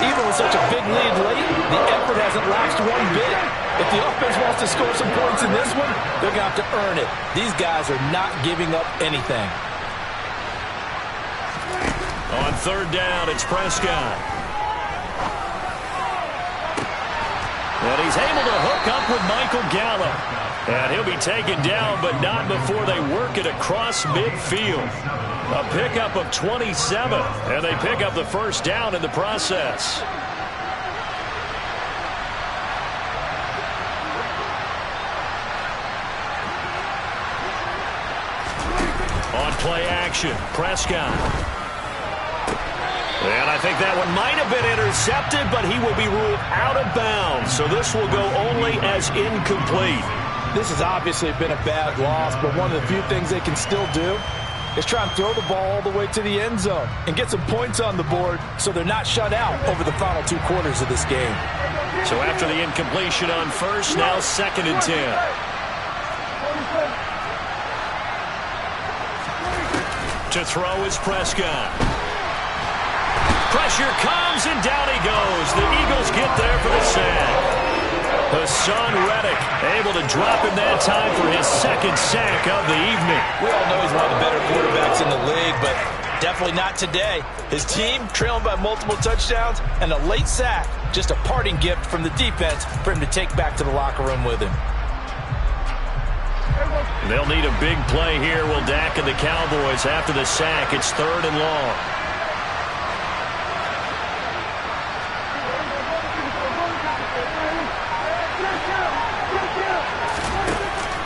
Even with such a big lead late, the effort hasn't lapsed one bit. If the offense wants to score some points in this one, they're going to have to earn it. These guys are not giving up anything. On 3rd down, it's Prescott. And he's able to hook up with Michael Gallup. And he'll be taken down, but not before they work it across midfield. A pickup of 27, and they pick up the 1st down in the process. On play action, Prescott. And I think that one might have been intercepted, but he will be ruled out of bounds. So this will go only as incomplete. This has obviously been a bad loss, but one of the few things they can still do is try and throw the ball all the way to the end zone and get some points on the board so they're not shut out over the final 2 quarters of this game. So after the incompletion on 1st, now 2nd and 10. To throw is Prescott. Pressure comes, and down he goes. The Eagles get there for the sack. Hassan Reddick able to drop in that time for his 2nd sack of the evening. We all know he's one of the better quarterbacks in the league, but definitely not today. His team trailing by multiple touchdowns, and a late sack, just a parting gift from the defense for him to take back to the locker room with him. They'll need a big play here, will Dak and the Cowboys. After the sack, it's 3rd and long.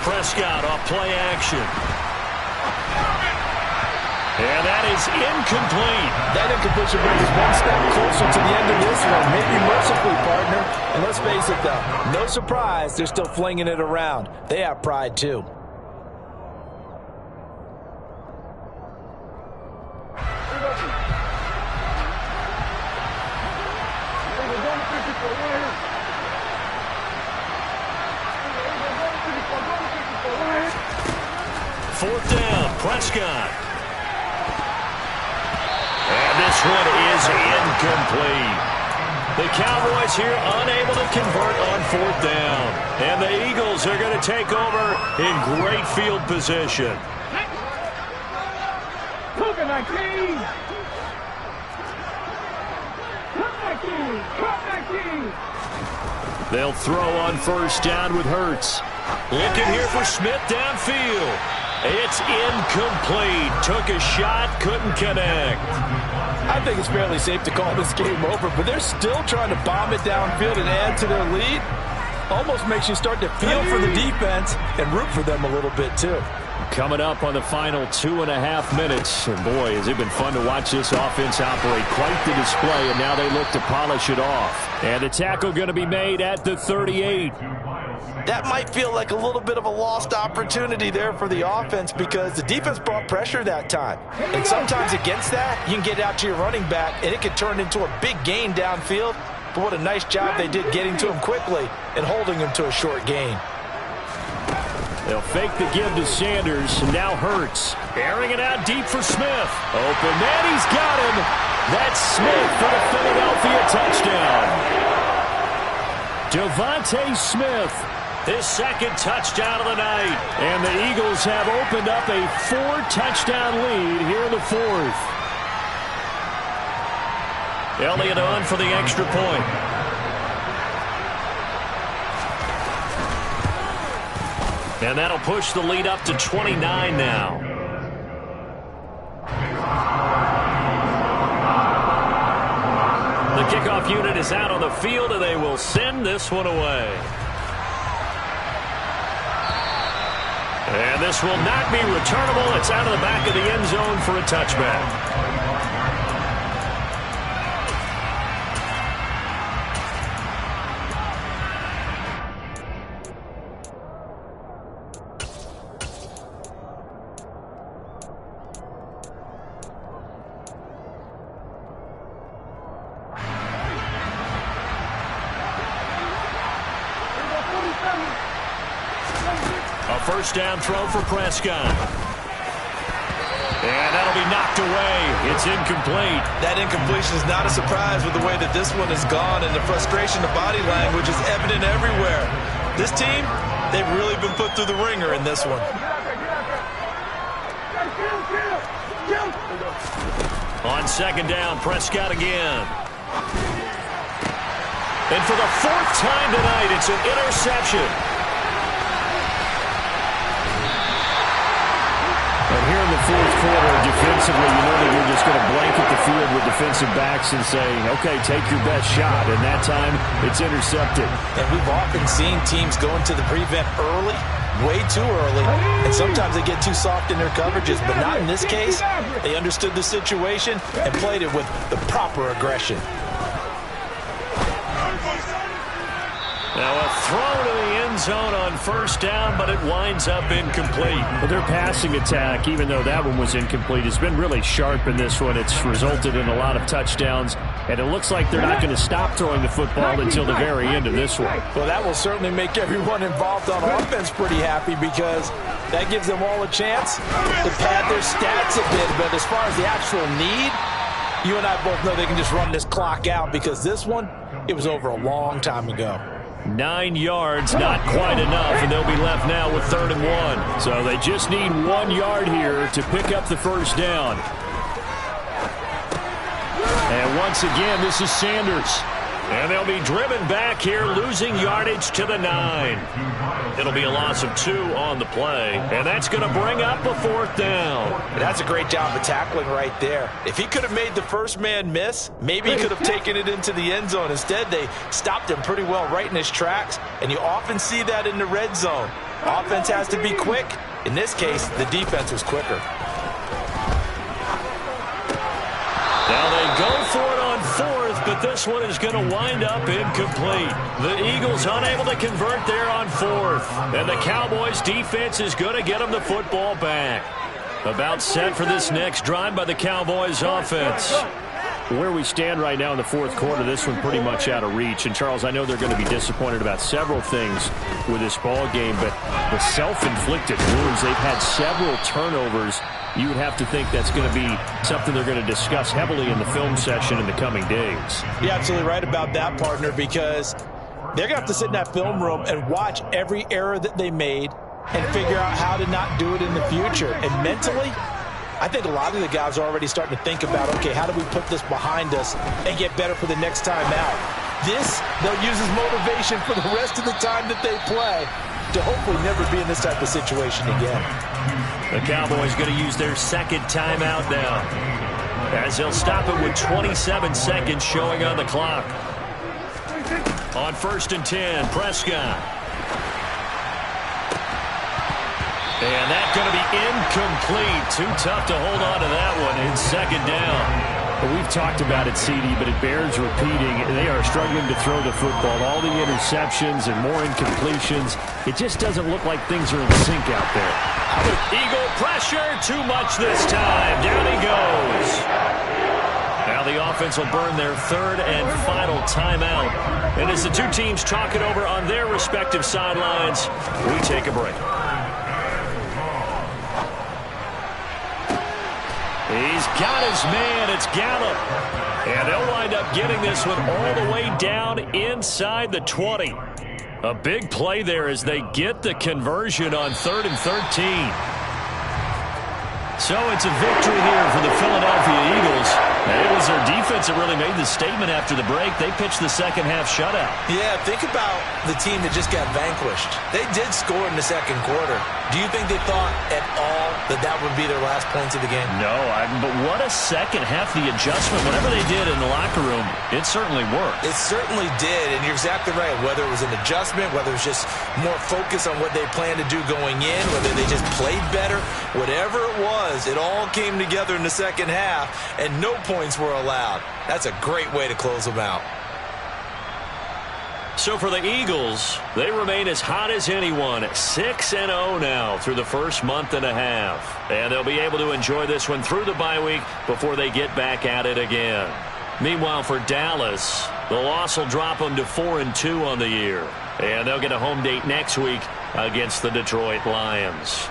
Prescott off play action. And that is incomplete. That incompletion brings us one step closer to the end of this one. Maybe mercifully, partner. And let's face it, though, no surprise, they're still flinging it around. They have pride, too. Fourth down, Prescott. And this one is incomplete. The Cowboys here unable to convert on 4th down. And the Eagles are going to take over in great field position. They'll throw on 1st down with Hurts. Looking here for Smith downfield. It's incomplete. Took a shot, couldn't connect. I think it's fairly safe to call this game over, but they're still trying to bomb it downfield and add to their lead. Almost makes you start to feel for the defense and root for them a little bit, too. Coming up on the final 2.5 minutes. And boy, has it been fun to watch this offense operate. Quite the display, and now they look to polish it off. And the tackle going to be made at the 38. That might feel like a little bit of a lost opportunity there for the offense because the defense brought pressure that time. And sometimes against that, you can get out to your running back, and it could turn into a big gain downfield. But what a nice job they did getting to him quickly and holding him to a short gain. They'll fake the give to Sanders, and now Hurts. Airing it out deep for Smith. Open man, he's got him. That's Smith for the Philadelphia touchdown. Devontae Smith. His 2nd touchdown of the night. And the Eagles have opened up a 4-touchdown lead here in the 4th. Elliott on for the extra point. And that'll push the lead up to 29 now. The kickoff unit is out on the field, and they will send this one away. And this will not be returnable. It's out of the back of the end zone for a touchback. first down throw for Prescott. And that'll be knocked away. It's incomplete. That incompletion is not a surprise with the way that this one has gone, and the frustration, the body language is evident everywhere. This team, they've really been put through the ringer in this one. On second down, Prescott again. And for the fourth time tonight, it's an interception. And here in the fourth quarter, defensively, you know that you're just going to blanket the field with defensive backs and say, okay, take your best shot. And that time, it's intercepted. And we've often seen teams go into the prevent early, way too early, and sometimes they get too soft in their coverages, but not in this case. They understood the situation and played it with the proper aggression. Now a throw to the end zone on first down, but it winds up incomplete. Well, their passing attack, even though that one was incomplete, has been really sharp in this one. It's resulted in a lot of touchdowns, and it looks like they're not going to stop throwing the football until the very end of this one. Well, that will certainly make everyone involved on offense pretty happy, because that gives them all a chance to pad their stats a bit. But as far as the actual need, you and I both know they can just run this clock out, because this one, it was over a long time ago. 9 yards, not quite enough, and they'll be left now with 3rd and 1. So they just need 1 yard here to pick up the first down. And once again, this is Sanders. And they'll be driven back here, losing yardage to the 9. It'll be a loss of 2 on the play, and that's going to bring up a 4th down. That's a great job of tackling right there. If he could have made the first man miss, maybe he could have taken it into the end zone. Instead, they stopped him pretty well right in his tracks, and you often see that in the red zone. Offense has to be quick. In this case, the defense was quicker. Now they go for it on 4th, but this one is going to wind up incomplete. The Eagles unable to convert there on 4th. And the Cowboys defense is going to get them the football back. About set for this next drive by the Cowboys offense. Where we stand right now in the fourth quarter, this one pretty much out of reach. And, Charles, I know they're going to be disappointed about several things with this ball game, but the self-inflicted wounds, they've had several turnovers. You would have to think that's going to be something they're going to discuss heavily in the film session in the coming days. You're absolutely right about that, partner, because they're going to have to sit in that film room and watch every error that they made and figure out how to not do it in the future. And mentally, I think a lot of the guys are already starting to think about, okay, how do we put this behind us and get better for the next time out? This, they'll use as motivation for the rest of the time that they play to hopefully never be in this type of situation again. The Cowboys going to use their second timeout now, as they'll stop it with 27 seconds showing on the clock. On 1st and 10, Prescott. And that's going to be incomplete. Too tough to hold on to that one in 2nd down. Well, we've talked about it, CD, but it bears repeating. They are struggling to throw the football. All the interceptions and more incompletions. It just doesn't look like things are in sync out there. Eagle pressure, too much this time. Down he goes. Now the offense will burn their 3rd and final timeout. And as the two teams talk it over on their respective sidelines, we take a break. He's got his man. It's Gallup. And they'll wind up getting this one all the way down inside the 20. A big play there as they get the conversion on 3rd and 13. So it's a victory here for the Philadelphia Eagles. And it was their defense that really made the statement after the break. They pitched the second half shutout. Yeah, think about the team that just got vanquished. They did score in the second quarter. Do you think they thought at all that that would be their last points of the game? No, but what a second half. The adjustment, whatever they did in the locker room, it certainly worked. It certainly did, and you're exactly right. Whether it was an adjustment, whether it was just more focus on what they planned to do going in, whether they just played better, whatever it was, it all came together in the second half, and no points were allowed. That's a great way to close them out. So for the Eagles, they remain as hot as anyone, 6-0 now through the first month and a half. And they'll be able to enjoy this one through the bye week before they get back at it again. Meanwhile, for Dallas, the loss will drop them to 4-2 on the year. And they'll get a home date next week against the Detroit Lions.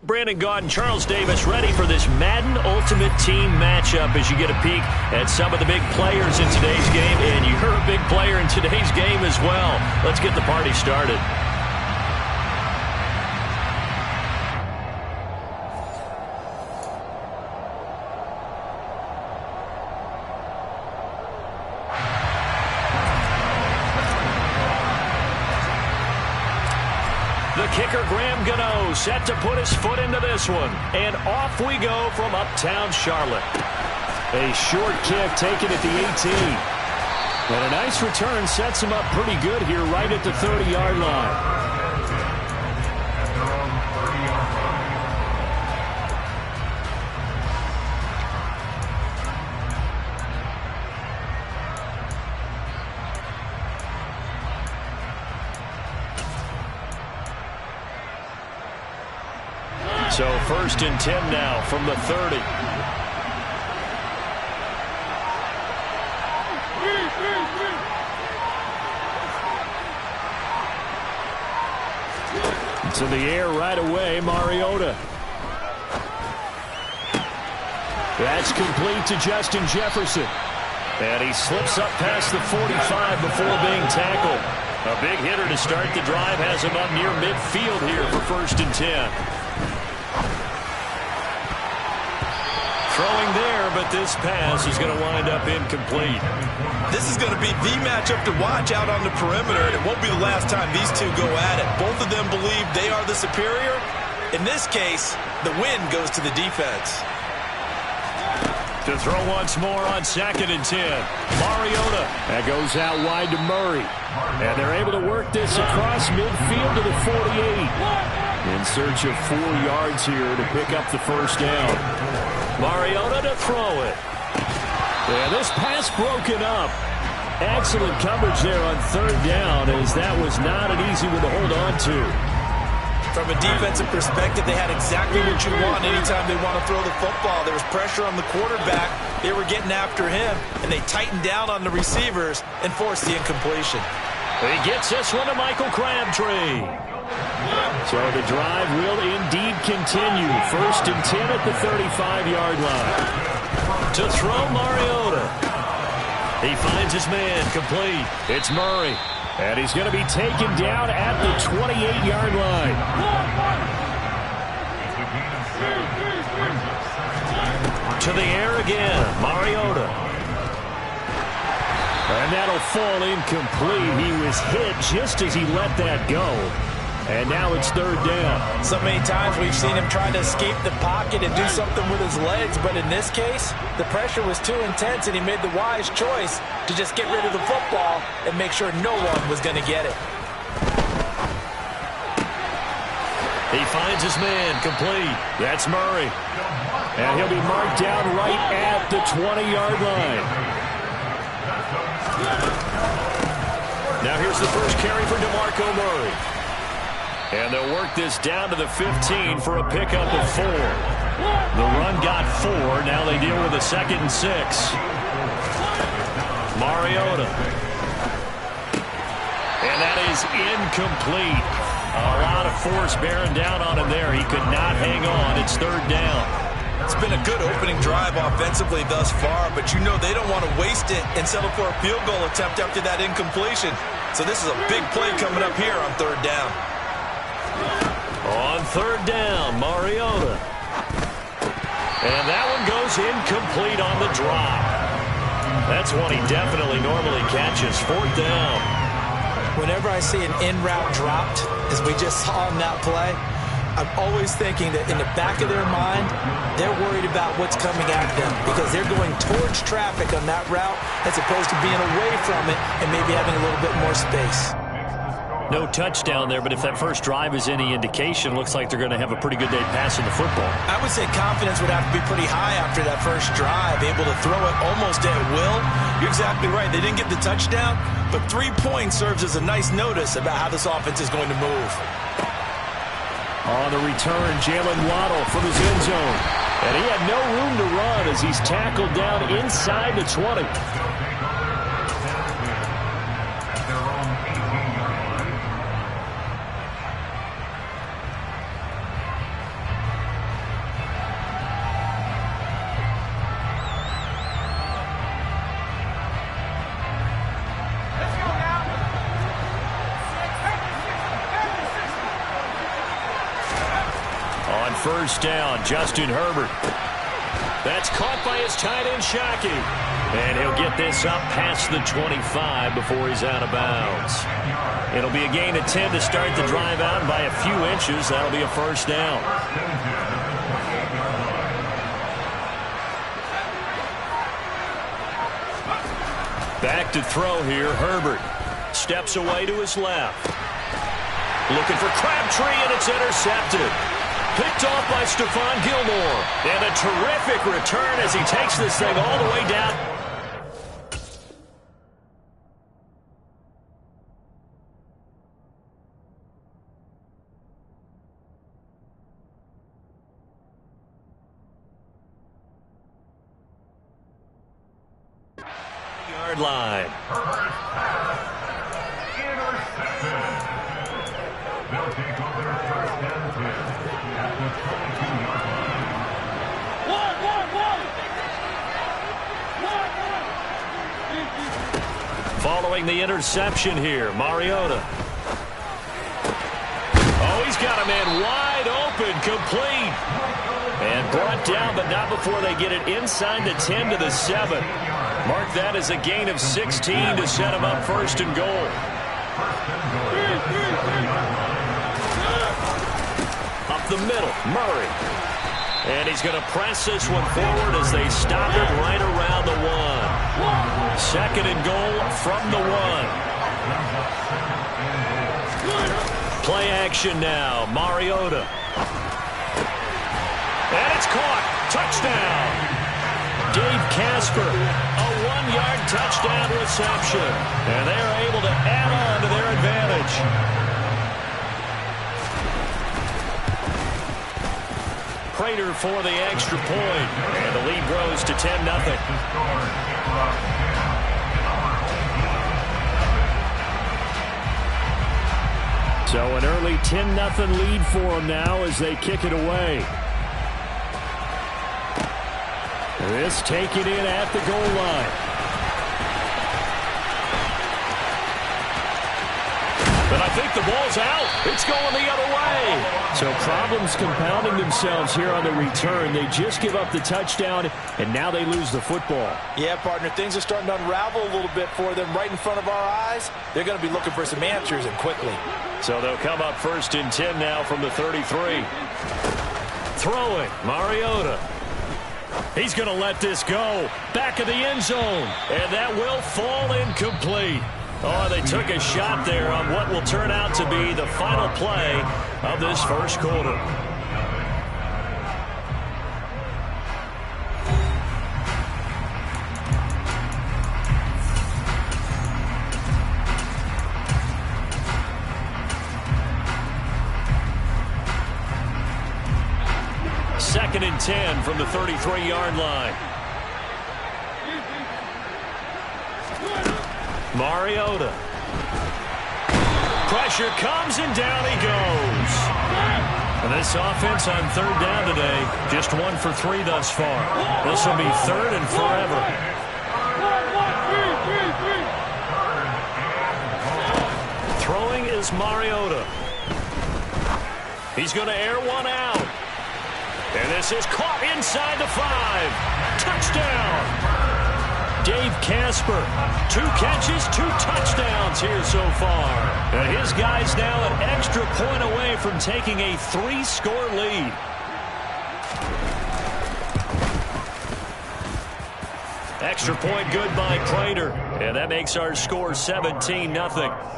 Brandon Gaudin, Charles Davis ready for this Madden Ultimate Team matchup as you get a peek at some of the big players in today's game. And you're a big player in today's game as well. Let's get the party started. The kicker, Graham Gano, set to put his foot into this one. And off we go from uptown Charlotte. A short kick taken at the 18. And a nice return sets him up pretty good here right at the 30-yard line. So 1st and 10 now from the 30. To the air right away, Mariota. That's complete to Justin Jefferson. And he slips up past the 45 before being tackled. A big hitter to start the drive has him up near midfield here for 1st and 10. Throwing there, but this pass is going to wind up incomplete. This is going to be the matchup to watch out on the perimeter, and it won't be the last time these two go at it. Both of them believe they are the superior. In this case, the win goes to the defense. To throw once more on 2nd and 10. Mariota. That goes out wide to Murray. And they're able to work this across midfield to the 48. In search of 4 yards here to pick up the 1st down. Mariota to throw it. And this pass broken up. Excellent coverage there on 3rd down, as that was not an easy one to hold on to. From a defensive perspective, they had exactly what you want anytime they want to throw the football. There was pressure on the quarterback. They were getting after him, and they tightened down on the receivers and forced the incompletion. He gets this one to Michael Crabtree. So the drive will indeed continue. 1st and 10 at the 35-yard line. To throw, Mariota. He finds his man complete. It's Murray. And he's going to be taken down at the 28-yard line. To the air again, Mariota. And that'll fall incomplete. He was hit just as he let that go. And now it's 3rd down. So many times we've seen him trying to escape the pocket and do something with his legs, but in this case, the pressure was too intense and he made the wise choice to just get rid of the football and make sure no one was going to get it. He finds his man complete. That's Murray. And he'll be marked down right at the 20-yard line. Now here's the first carry for DeMarco Murray. And they'll work this down to the 15 for a pickup of 4. The run got 4. Now they deal with a 2nd and 6. Mariota. And that is incomplete. A lot of force bearing down on him there. He could not hang on. It's 3rd down. It's been a good opening drive offensively thus far, but you know they don't want to waste it and settle for a field goal attempt after that incompletion. So this is a big play coming up here on third down. On third down, Mariota. And that one goes incomplete on the drop. That's one he definitely normally catches. Fourth down. Whenever I see an in-route dropped, as we just saw in that play, I'm always thinking that in the back of their mind, they're worried about what's coming at them because they're going towards traffic on that route as opposed to being away from it and maybe having a little bit more space. No touchdown there, but if that first drive is any indication, looks like they're going to have a pretty good day passing the football. I would say confidence would have to be pretty high after that first drive, able to throw it almost at will. You're exactly right. They didn't get the touchdown, but 3 points serves as a nice notice about how this offense is going to move. On the return, Jalen Waddle from his end zone. And he had no room to run as he's tackled down inside the 20. First down, Justin Herbert. That's caught by his tight end, Shockey. And he'll get this up past the 25 before he's out of bounds. It'll be a gain of 10 to start the drive out, and by a few inches, that'll be a first down. Back to throw here, Herbert. Steps away to his left. Looking for Crabtree, and it's intercepted. Picked off by Stephon Gilmore. And a terrific return as he takes this thing all the way down. Yard line. They'll take over first and 10 at the 22-yard line. Following the interception here, Mariota. Oh, he's got a man wide open, complete. And brought down, but not before they get it inside the 10 to the 7. Mark that as a gain of 16 to set him up first and goal. Up the middle, Murray. And he's going to press this one forward as they stop it right around the 1. Second and goal from the 1. Play action now, Mariota. And it's caught. Touchdown. Dave Casper, a 1-yard touchdown reception. And they are able to add on to their advantage. Prater for the extra point. And the lead grows to 10-0. So an early 10-0 lead for them now as they kick it away. This taken in at the goal line. But I think the ball's out. It's going the other way. So problems compounding themselves here on the return. They just give up the touchdown, and now they lose the football. Yeah, partner, things are starting to unravel a little bit for them right in front of our eyes. They're going to be looking for some answers, and quickly. So they'll come up first and 10 now from the 33. Throwing, Mariota. He's going to let this go. Back of the end zone. And that will fall incomplete. Oh, they took a shot there on what will turn out to be the final play of this first quarter. Second and 10 from the 33-yard line. Mariota. Pressure comes and down he goes. And this offense on third down today, just 1 for 3 thus far. This will be third and forever. Throwing is Mariota. He's going to air one out. And this is caught inside the 5. Touchdown. Dave Casper, 2 catches, 2 touchdowns here so far. And his guy's now an extra point away from taking a 3-score lead. Extra point good by Prater. And that makes our score 17-0.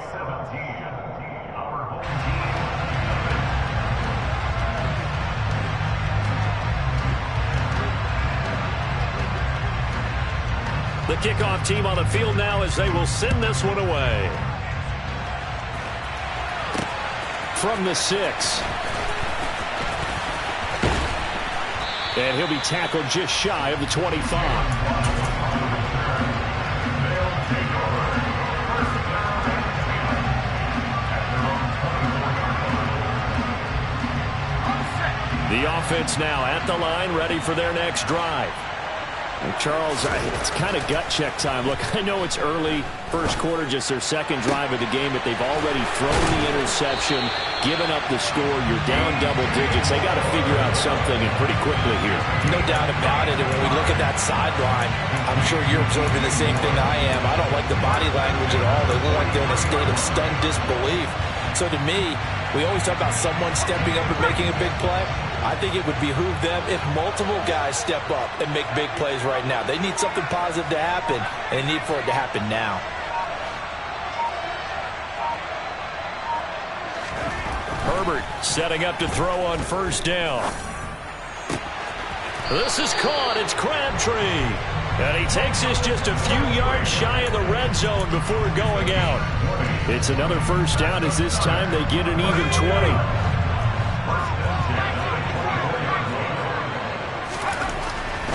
The kickoff team on the field now as they will send this one away. From the 6. And he'll be tackled just shy of the 25. The offense now at the line, ready for their next drive. Charles, it's kind of gut check time. Look, I know it's early, first quarter, just their second drive of the game, but they've already thrown the interception, given up the score. You're down double digits. They got to figure out something, and pretty quickly here. No doubt about it. And when we look at that sideline, I'm sure you're observing the same thing I am. I don't like the body language at all. They look like they're in a state of stunned disbelief. So to me, we always talk about someone stepping up and making a big play. I think it would behoove them if multiple guys step up and make big plays right now. They need something positive to happen, and they need for it to happen now. Herbert setting up to throw on first down. This is caught. It's Crabtree. And he takes this just a few yards shy of the red zone before going out. It's another first down as this time they get an even 20.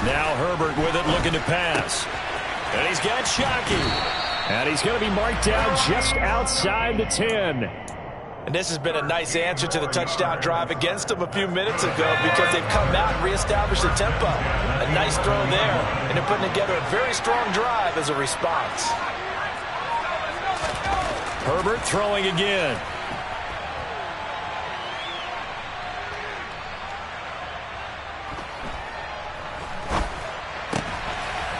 Now Herbert with it, looking to pass. And he's got Shockey. And he's going to be marked down just outside the 10. And this has been a nice answer to the touchdown drive against them a few minutes ago because they've come out and reestablished the tempo. A nice throw there, and they're putting together a very strong drive as a response. Herbert throwing again.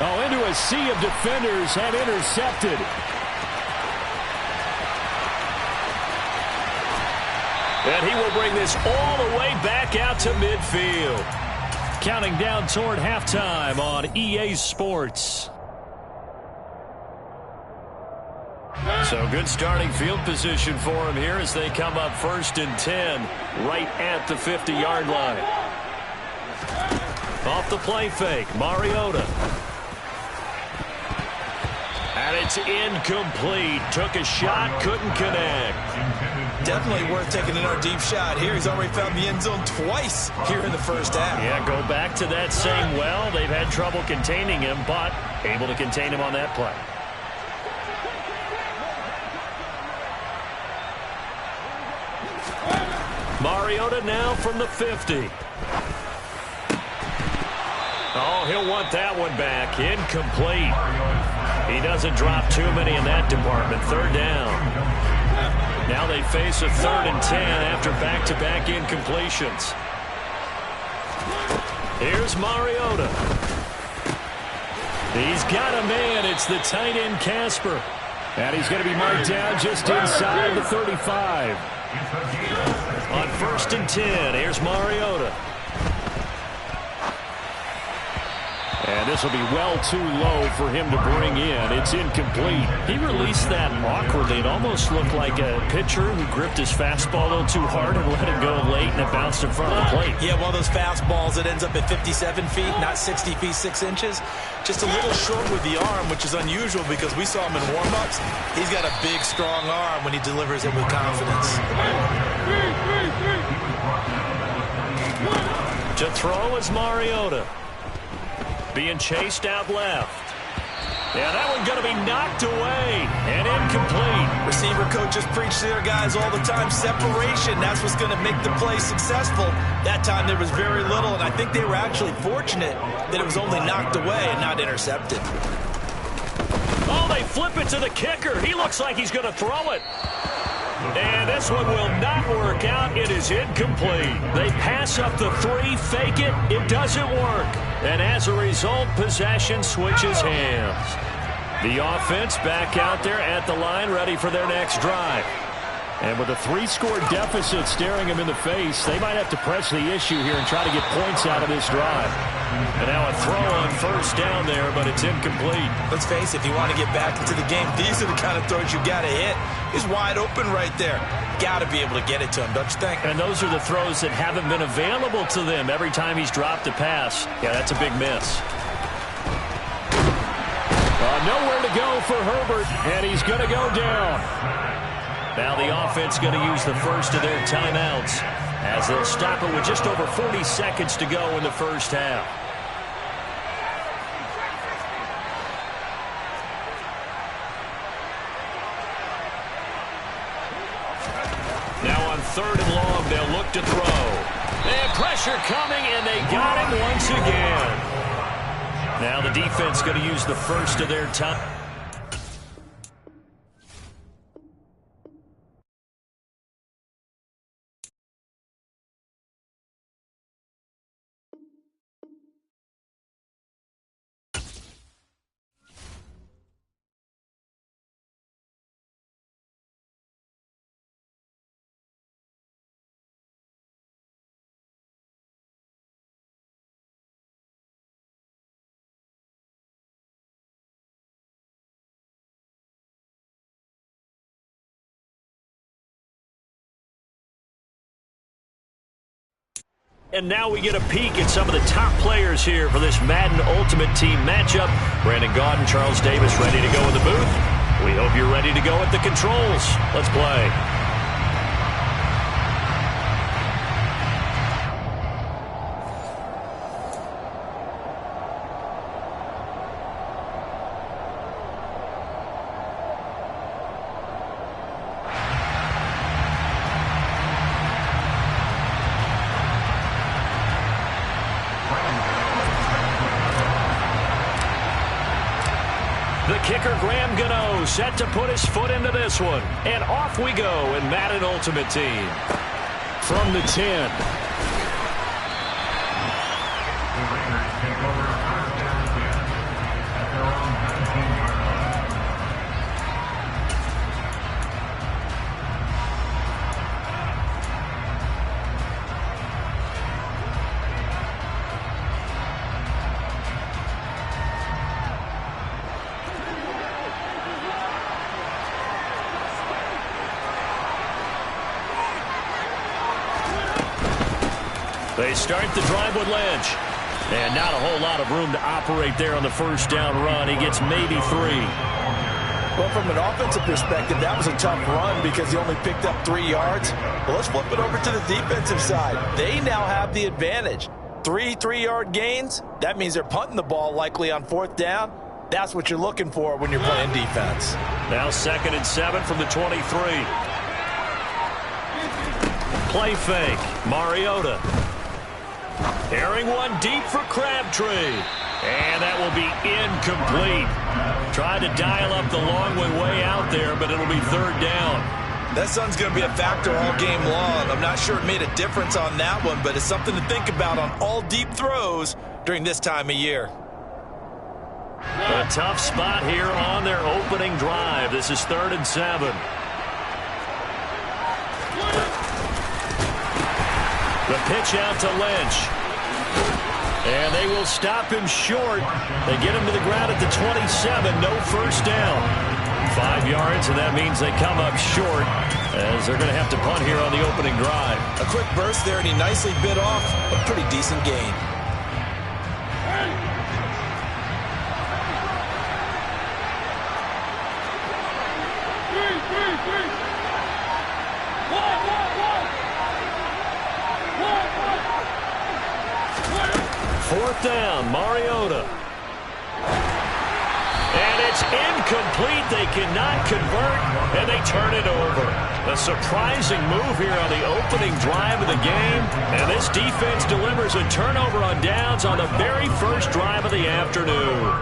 Oh, into a sea of defenders and intercepted. And he will bring this all the way back out to midfield. Counting down toward halftime on EA Sports. So good starting field position for him here as they come up 1st and 10 right at the 50-yard line. Off the play fake, Mariota. And it's incomplete. Took a shot, couldn't connect. Definitely worth taking another deep shot here. He's already found the end zone twice here in the first half. Yeah, go back to that same well. They've had trouble containing him, but able to contain him on that play. Mariota now from the 50. Oh, he'll want that one back. Incomplete. He doesn't drop too many in that department. 3rd down. Now they face a 3rd and 10 after back-to-back incompletions. Here's Mariota. He's got a man. It's the tight end Casper. And he's going to be marked down just inside the 35. On 1st and 10, here's Mariota. And this will be well too low for him to bring in. It's incomplete. He released that awkwardly. It almost looked like a pitcher who gripped his fastball a little too hard and let it go late, and it bounced in front of the plate. Yeah, one of those fastballs that ends up at 57 feet, not 60 feet 6 inches. Just a little short with the arm, which is unusual because we saw him in warm-ups. He's got a big, strong arm when he delivers it with confidence. To throw is Mariota. Being chased out left. Yeah, that one's going to be knocked away and incomplete. Receiver coaches preach to their guys all the time. Separation, that's what's going to make the play successful. That time there was very little, and I think they were actually fortunate that it was only knocked away and not intercepted. Oh, they flip it to the kicker. He looks like he's going to throw it. And this one will not work out. It is incomplete. They pass up the 3, fake it. It doesn't work. And as a result, possession switches hands. The offense back out there at the line, ready for their next drive. And with a 3-score deficit staring them in the face, they might have to press the issue here and try to get points out of this drive. And now a throw on first down there, but it's incomplete. Let's face it, if you want to get back into the game, these are the kind of throws you got to hit. He's wide open right there. Got to be able to get it to him, don't you think? And those are the throws that haven't been available to them every time he's dropped a pass. Yeah, that's a big miss. Nowhere to go for Herbert, and he's going to go down. Now the offense going to use the first of their timeouts as they'll stop it with just over 40 seconds to go in the first half. Now on 3rd and long, they'll look to throw. They have pressure coming, and they got him once again. Now the defense going to use the first of their time. And now we get a peek at some of the top players here for this Madden Ultimate Team matchup. Brandon Gaudin, Charles Davis ready to go in the booth. We hope you're ready to go at the controls. Let's play. Kicker Graham Gano set to put his foot into this one. And off we go in Madden Ultimate Team. From the 10. The Raiders take over 1st and 10 at their own 19-yard line. They start the drive with Lynch. And not a whole lot of room to operate there on the first down run. He gets maybe 3. Well, from an offensive perspective, that was a tough run because he only picked up 3 yards. Well, let's flip it over to the defensive side. They now have the advantage. 3 3-yard gains. That means they're punting the ball likely on 4th down. That's what you're looking for when you're playing defense. Now 2nd and 7 from the 23. Play fake. Mariota. Airing one deep for Crabtree. And that will be incomplete. Tried to dial up the long way out there, but it'll be 3rd down. That sun's going to be a factor all game long. I'm not sure it made a difference on that one, but it's something to think about on all deep throws during this time of year. A tough spot here on their opening drive. This is 3rd and 7. The pitch out to Lynch. And they will stop him short. They get him to the ground at the 27. No first down. 5 yards, and that means they come up short as they're going to have to punt here on the opening drive. A quick burst there, and he nicely bit off a pretty decent gain. Fourth down, Mariota. And It's incomplete. They cannot convert, and they turn it over. A surprising move here on the opening drive of the game, and this defense delivers a turnover on downs on the very first drive of the afternoon.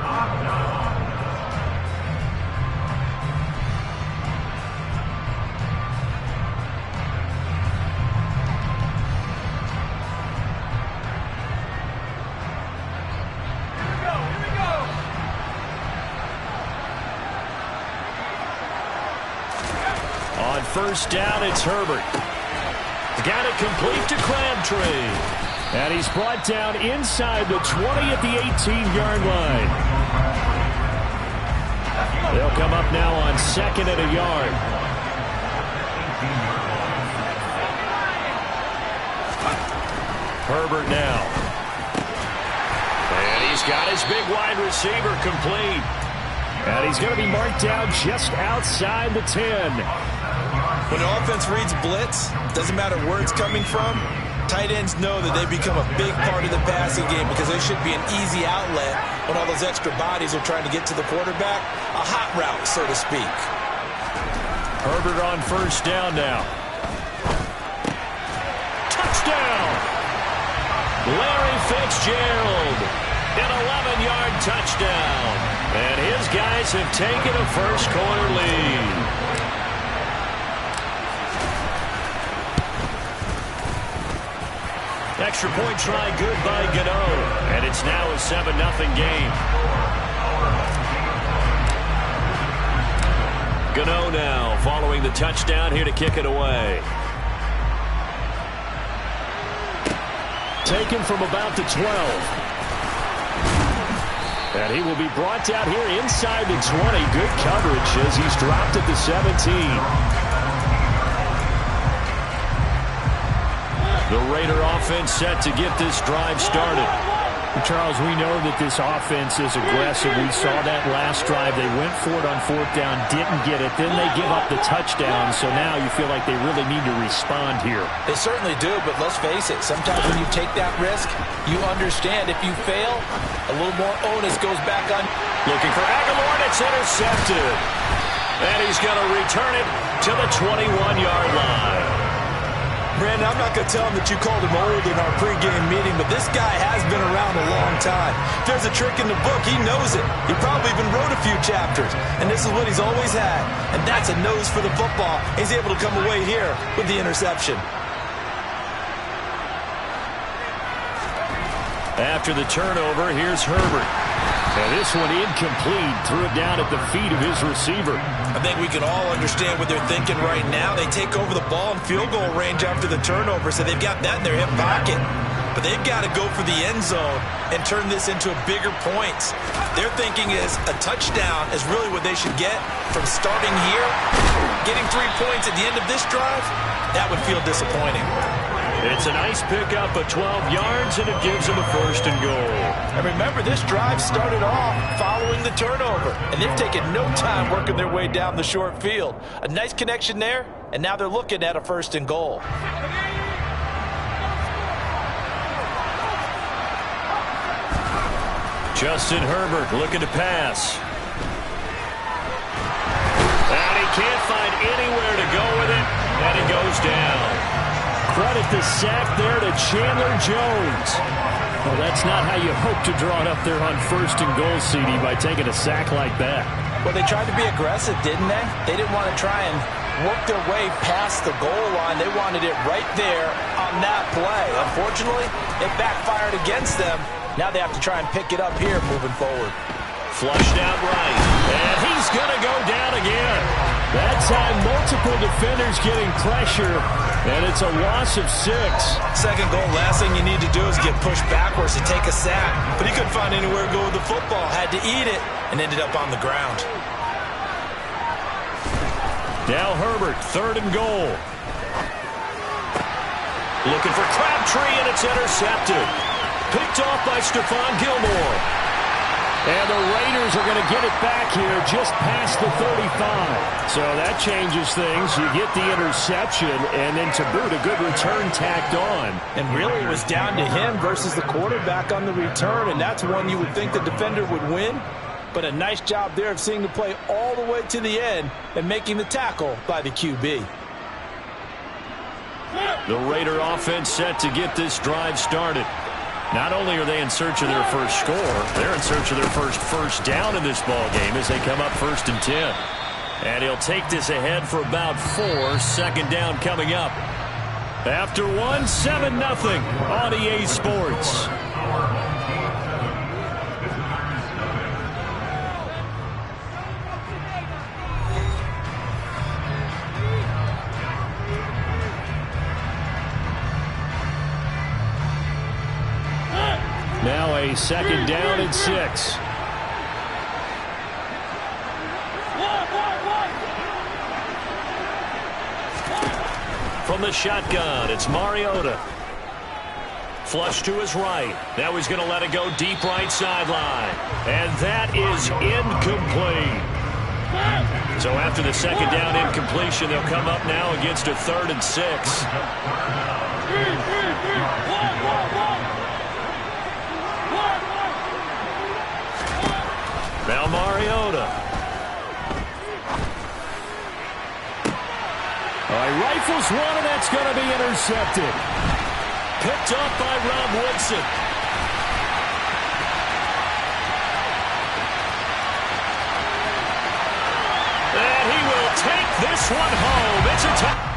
On first down, it's Herbert. Got it complete to Crabtree. And he's brought down inside the 20 at the 18-yard line. They'll come up now on second and a yard. Herbert now. And he's got his big wide receiver complete. And he's going to be marked down just outside the 10. When the offense reads blitz, doesn't matter where it's coming from, tight ends know that they become a big part of the passing game because they should be an easy outlet when all those extra bodies are trying to get to the quarterback. A hot route, so to speak. Herbert on first down now. Touchdown! Larry Fitzgerald, an 11-yard touchdown. And his guys have taken a first-quarter lead. Extra point try good by Gano. And it's now a 7-0 game. Gano now following the touchdown here to kick it away. Taken from about the 12. And he will be brought down here inside the 20. Good coverage as he's dropped at the 17. The Raider offense set to get this drive started. Charles, we know that this offense is aggressive. We saw that last drive. They went for it on fourth down, didn't get it. Then they give up the touchdown. So now you feel like they really need to respond here. They certainly do, but let's face it. Sometimes when you take that risk, you understand if you fail, a little more onus goes back on. Looking for Aguilar, and it's intercepted. And he's going to return it to the 21-yard line. Brandon, I'm not going to tell him that you called him old in our pregame meeting, but this guy has been around a long time. If there's a trick in the book, he knows it. He probably even wrote a few chapters, and this is what he's always had, and that's a nose for the football. He's able to come away here with the interception. After the turnover, here's Herbert. And this one incomplete. Threw it down at the feet of his receiver. I think we can all understand what they're thinking right now. They take over the ball in field goal range after the turnover, so they've got that in their hip pocket. But they've got to go for the end zone and turn this into a bigger points. Their thinking is a touchdown is really what they should get from starting here. Getting 3 points at the end of this drive, that would feel disappointing. It's a nice pickup of 12 yards, and it gives them a first and goal. And remember, this drive started off following the turnover, and they've taken no time working their way down the short field. A nice connection there, and now they're looking at a first and goal. Justin Herbert looking to pass. And he can't find anywhere to go with it, and he goes down. Credit the sack there to Chandler Jones. Well, that's not how you hope to draw it up there on first and goal, CD, by taking a sack like that. Well, they tried to be aggressive, didn't they? They didn't want to try and work their way past the goal line. They wanted it right there on that play. Unfortunately, it backfired against them. Now they have to try and pick it up here moving forward. Flushed out right. And he's going to go down again. That time, multiple defenders getting pressure, and it's a loss of 6. Second goal, last thing you need to do is get pushed backwards to take a sack. But he couldn't find anywhere to go with the football, had to eat it, and ended up on the ground. Now Herbert, third and goal. Looking for Crabtree, and it's intercepted. Picked off by Stephon Gilmore. And the Raiders are going to get it back here just past the 35. So that changes things. You get the interception, and then to boot, a good return tacked on. And really, it was down to him versus the quarterback on the return, and that's one you would think the defender would win. but a nice job there of seeing the play all the way to the end and making the tackle by the QB. The Raider offense set to get this drive started. Not only are they in search of their first score, they're in search of their first down in this ball game as they come up 1st and 10. And he'll take this ahead for about 4. 2nd down coming up. After 1, 7-0 on EA Sports. Now a 2nd down and 6. From the shotgun, it's Mariota. Flush to his right. Now he's going to let it go deep right sideline. And that is incomplete. So after the 2nd down incompletion, they'll come up now against a 3rd and 6. Now Mariota. All right, rifles one, and that's going to be intercepted. Picked up by Rob Woodson. And he will take this one home. It's a touchdown.